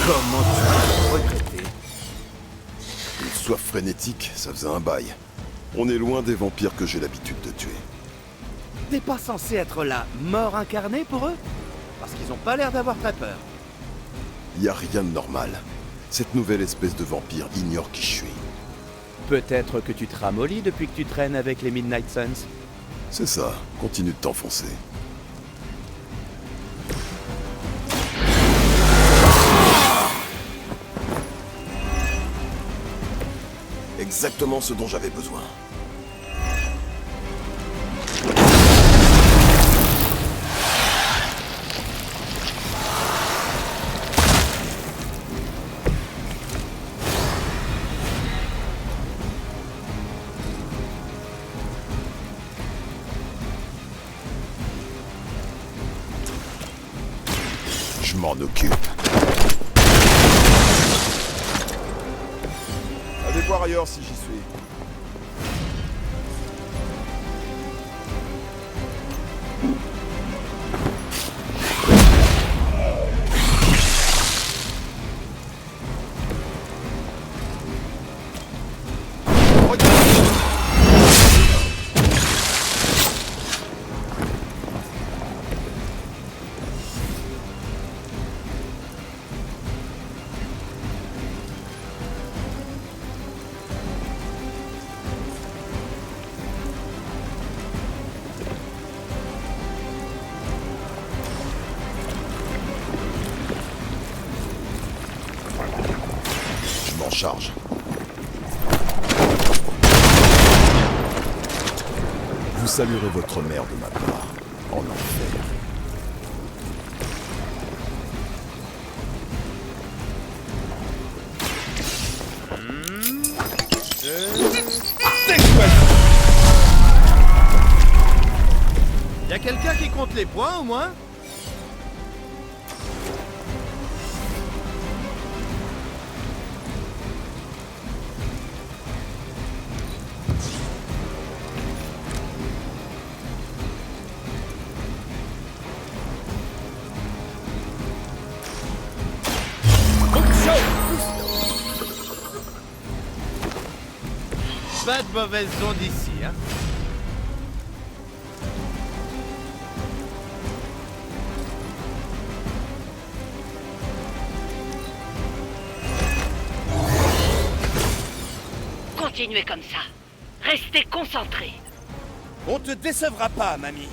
Comment tu vas regretter? Une soif frénétique, ça faisait un bail. On est loin des vampires que j'ai l'habitude de tuer. T'es pas censé être là, mort incarné pour eux? Parce qu'ils ont pas l'air d'avoir très peur. Y a rien de normal. Cette nouvelle espèce de vampire ignore qui je suis. Peut-être que tu te ramollis depuis que tu traînes avec les Midnight Suns. C'est ça, continue de t'enfoncer. Exactement ce dont j'avais besoin. Je m'en occupe. Allez voir ailleurs si j'y suis. Charge. Vous saluerez votre mère de ma part, en enfer. Y a quelqu'un qui compte les points au moins? Pas de mauvaise onde ici, hein. Continuez comme ça. Restez concentrés. On te décevra pas, mamie.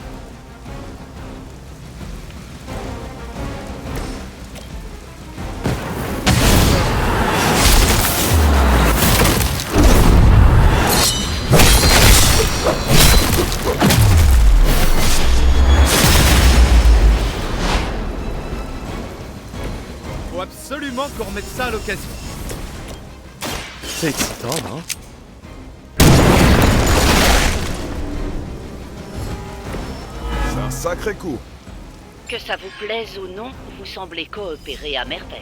Faut absolument qu'on remette ça à l'occasion. C'est excitant, non? C'est un sacré coup. Que ça vous plaise ou non, vous semblez coopérer à merveille.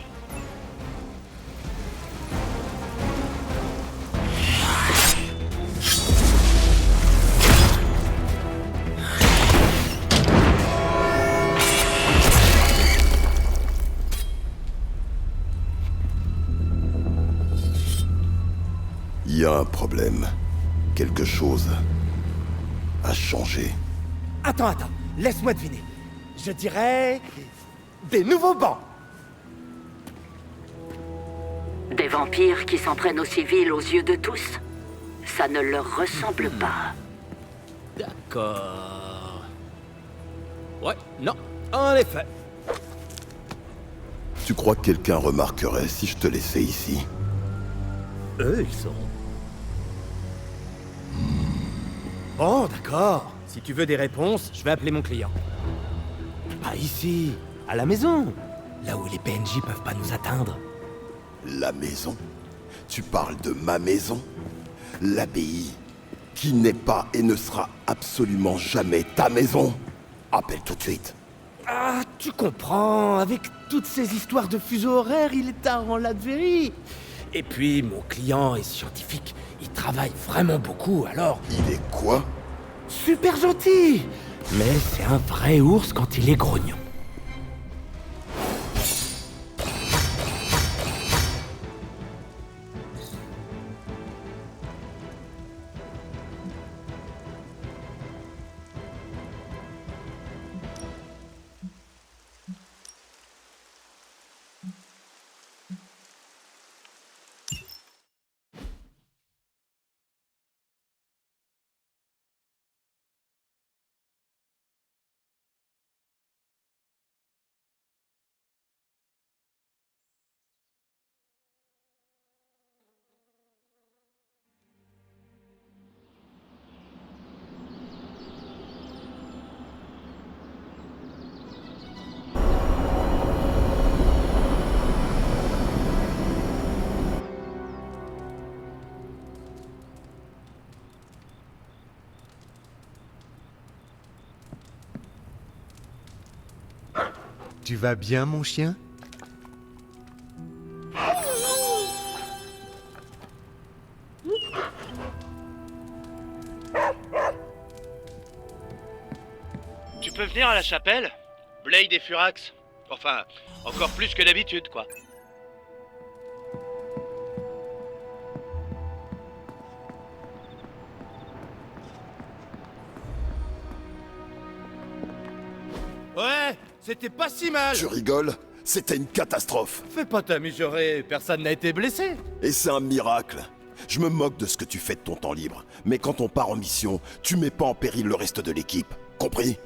Il y a un problème. Quelque chose a changé. Attends, laisse-moi deviner. Je dirais... des nouveaux bancs. Des vampires qui s'en prennent aux civils aux yeux de tous? Ça ne leur ressemble pas. D'accord. Ouais, non, en effet. Tu crois que quelqu'un remarquerait si je te laissais ici? Eux, ils sont... Bon, d'accord. Si tu veux des réponses, je vais appeler mon client. Pas ici, à la maison. Là où les PNJ peuvent pas nous atteindre. La maison? Tu parles de ma maison? L'abbaye, qui n'est pas et ne sera absolument jamais ta maison. Appelle tout de suite. Ah, tu comprends, avec toutes ces histoires de fuseaux horaires, il est tard en Latverie. Et puis, mon client est scientifique, il travaille vraiment beaucoup, alors... Il est quoi? Super gentil! Mais c'est un vrai ours quand il est grognon. Tu vas bien, mon chien? Tu peux venir à la chapelle? Blade et Furax. Enfin, encore plus que d'habitude, quoi. Ouais, c'était pas si mal. Tu rigoles? C'était une catastrophe. Fais pas t'amuser, personne n'a été blessé. Et c'est un miracle. Je me moque de ce que tu fais de ton temps libre. Mais quand on part en mission, tu mets pas en péril le reste de l'équipe. Compris?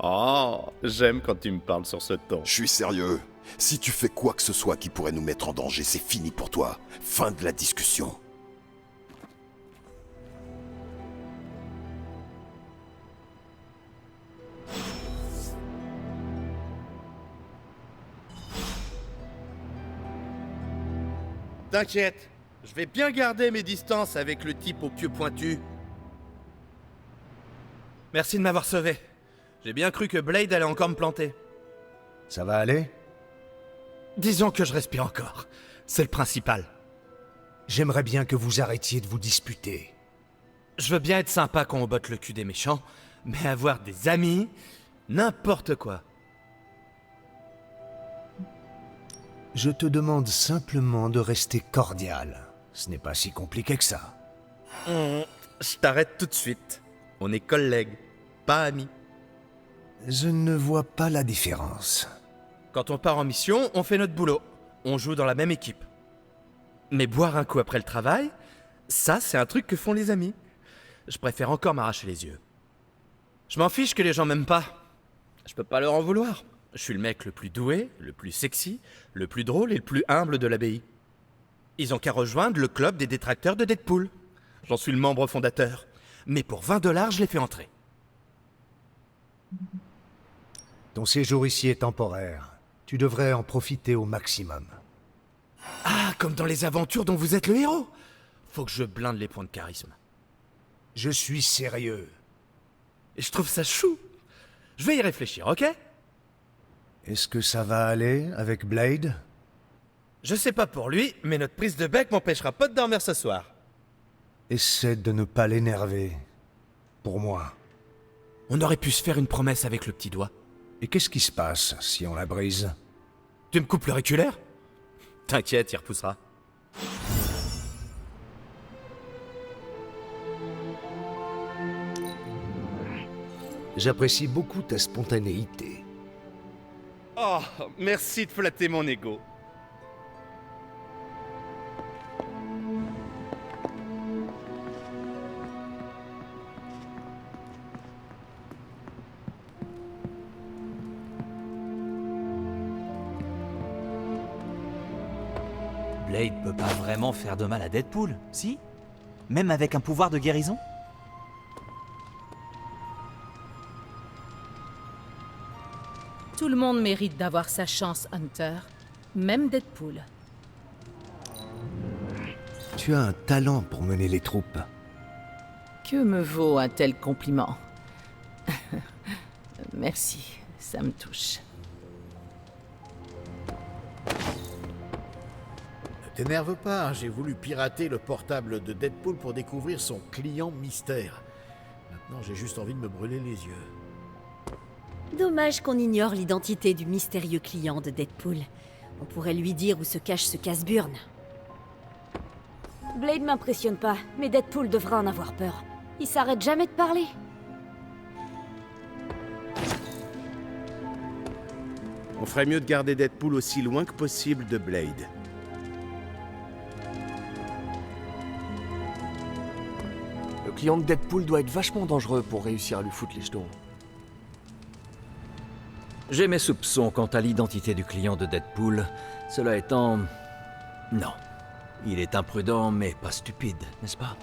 Oh, j'aime quand tu me parles sur ce ton. Je suis sérieux. Si tu fais quoi que ce soit qui pourrait nous mettre en danger, c'est fini pour toi. Fin de la discussion. T'inquiète, je vais bien garder mes distances avec le type aux pieux pointus. Merci de m'avoir sauvé. J'ai bien cru que Blade allait encore me planter. Ça va aller? Disons que je respire encore. C'est le principal. J'aimerais bien que vous arrêtiez de vous disputer. Je veux bien être sympa quand on botte le cul des méchants, mais avoir des amis, n'importe quoi. Je te demande simplement de rester cordial. Ce n'est pas si compliqué que ça. Je t'arrête tout de suite. On est collègues, pas amis. Je ne vois pas la différence. Quand on part en mission, on fait notre boulot. On joue dans la même équipe. Mais boire un coup après le travail, ça c'est un truc que font les amis. Je préfère encore m'arracher les yeux. Je m'en fiche que les gens m'aiment pas. Je peux pas leur en vouloir. Je suis le mec le plus doué, le plus sexy, le plus drôle et le plus humble de l'abbaye. Ils ont qu'à rejoindre le club des détracteurs de Deadpool. J'en suis le membre fondateur. Mais pour 20 $, je les fais entrer. Ton séjour ici est temporaire. Tu devrais en profiter au maximum. Ah, comme dans les aventures dont vous êtes le héros. Faut que je blinde les points de charisme. Je suis sérieux. Et je trouve ça chou. Je vais y réfléchir, ok? Est-ce que ça va aller avec Blade? Je sais pas pour lui, mais notre prise de bec m'empêchera pas de dormir ce soir. Essaie de ne pas l'énerver. Pour moi. On aurait pu se faire une promesse avec le petit doigt. Et qu'est-ce qui se passe si on la brise? Tu me coupes l'auriculaire? T'inquiète, il repoussera. J'apprécie beaucoup ta spontanéité. Oh, merci de flatter mon ego. Blade peut pas vraiment faire de mal à Deadpool, si? Même avec un pouvoir de guérison? Tout le monde mérite d'avoir sa chance, Hunter. Même Deadpool. Tu as un talent pour mener les troupes. Que me vaut un tel compliment? Merci, ça me touche. Ne t'énerve pas, hein, j'ai voulu pirater le portable de Deadpool pour découvrir son client mystère. Maintenant, j'ai juste envie de me brûler les yeux. Dommage qu'on ignore l'identité du mystérieux client de Deadpool. On pourrait lui dire où se cache ce casse-burne. Blade m'impressionne pas, mais Deadpool devra en avoir peur. Il s'arrête jamais de parler. On ferait mieux de garder Deadpool aussi loin que possible de Blade. Le client de Deadpool doit être vachement dangereux pour réussir à lui foutre les jetons. J'ai mes soupçons quant à l'identité du client de Deadpool. Cela étant... non. Il est imprudent, mais pas stupide, n'est-ce pas?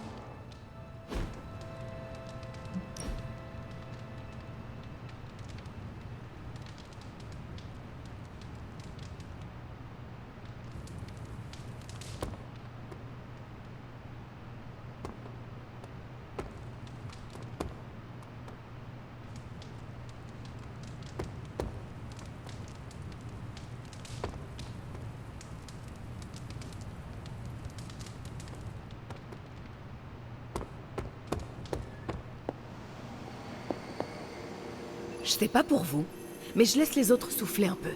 Je sais pas pour vous, mais je laisse les autres souffler un peu.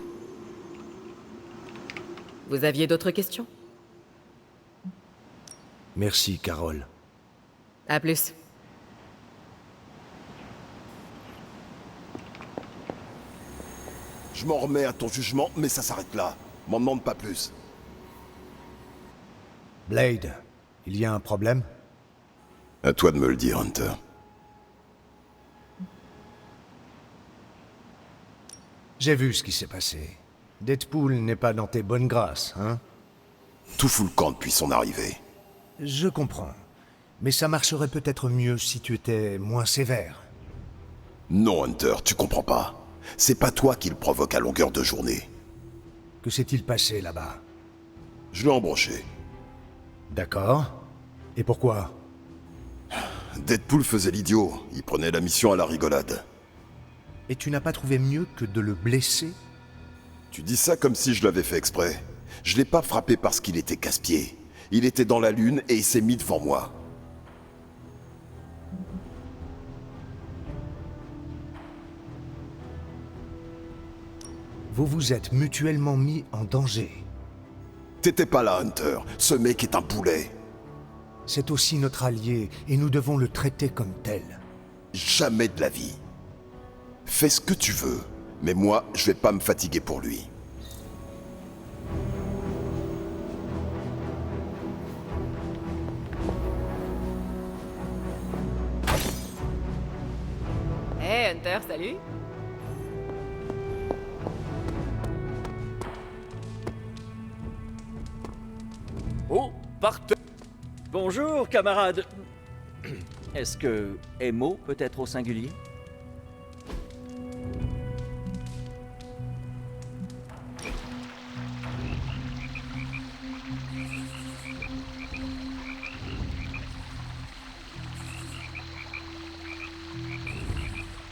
Vous aviez d'autres questions? Merci, Carole. À plus. Je m'en remets à ton jugement, mais ça s'arrête là. M'en demande pas plus. Blade, il y a un problème? À toi de me le dire, Hunter. J'ai vu ce qui s'est passé. Deadpool n'est pas dans tes bonnes grâces, hein? Tout fout le camp depuis son arrivée. Je comprends. Mais ça marcherait peut-être mieux si tu étais moins sévère. Non, Hunter, tu comprends pas. C'est pas toi qui le provoque à longueur de journée. Que s'est-il passé là-bas? Je l'ai embroché. D'accord. Et pourquoi? Deadpool faisait l'idiot. Il prenait la mission à la rigolade. Et tu n'as pas trouvé mieux que de le blesser? Tu dis ça comme si je l'avais fait exprès. Je l'ai pas frappé parce qu'il était casse-pied. Il était dans la lune et il s'est mis devant moi. Vous vous êtes mutuellement mis en danger. T'étais pas là, Hunter. Ce mec est un boulet. C'est aussi notre allié, et nous devons le traiter comme tel. Jamais de la vie. Fais ce que tu veux, mais moi, je vais pas me fatiguer pour lui. Hey Hunter, salut. Oh, partout. Bonjour, camarade. Est-ce que Emo peut être au singulier?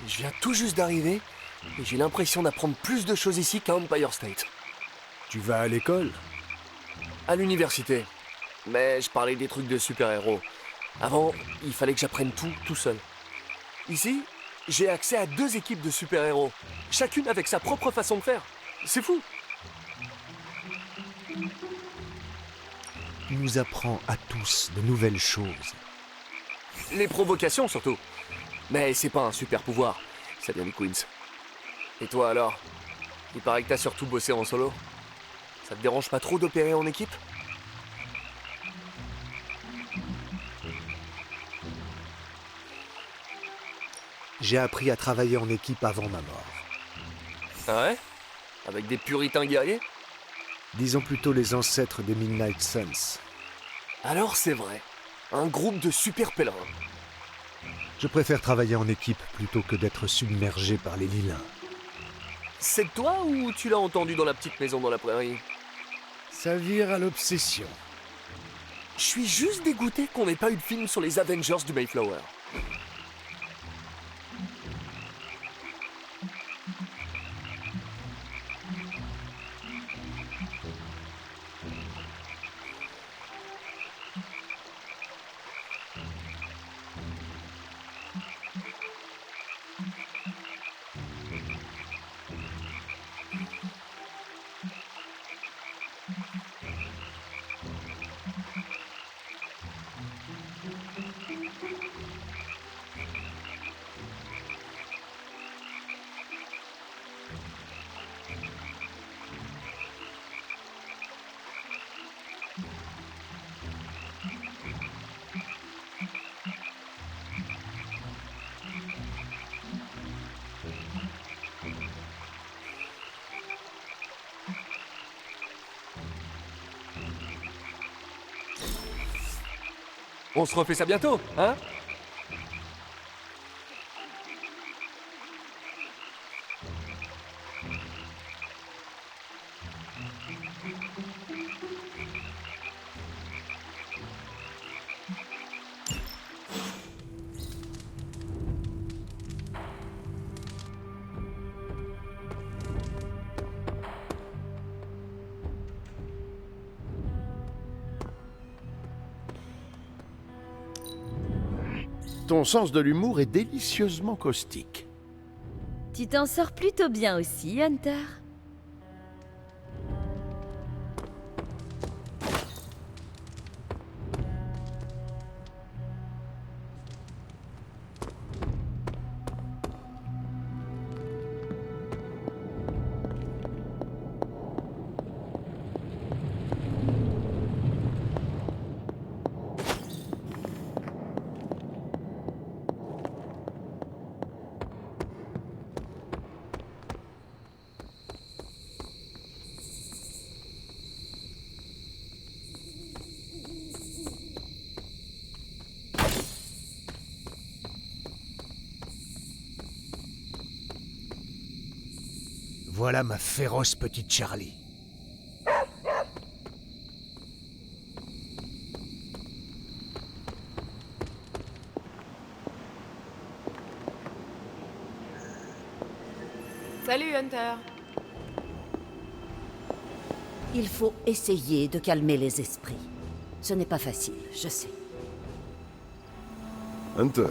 Je viens tout juste d'arriver et j'ai l'impression d'apprendre plus de choses ici qu'à Empire State. Tu vas à l'école? À l'université. Mais je parlais des trucs de super-héros. Avant, il fallait que j'apprenne tout seul. Ici, j'ai accès à 2 équipes de super-héros, chacune avec sa propre façon de faire. C'est fou. Tu nous apprends à tous de nouvelles choses. Les provocations surtout. Mais c'est pas un super pouvoir, ça vient des Queens. Et toi alors? Il paraît que t'as surtout bossé en solo. Ça te dérange pas trop d'opérer en équipe? J'ai appris à travailler en équipe avant ma mort. Ah ouais? Avec des puritains guerriers? Disons plutôt les ancêtres des Midnight Suns. Alors c'est vrai. Un groupe de super pèlerins. Je préfère travailler en équipe plutôt que d'être submergé par les vilains. C'est de toi ou tu l'as entendu dans la petite maison dans la prairie? Ça vire à l'obsession. Je suis juste dégoûté qu'on n'ait pas eu de film sur les Avengers du Mayflower. On se refait ça bientôt, hein? Ton sens de l'humour est délicieusement caustique. Tu t'en sors plutôt bien aussi, Hunter. Voilà ma féroce petite Charlie. Salut, Hunter. Il faut essayer de calmer les esprits. Ce n'est pas facile, je sais. Hunter,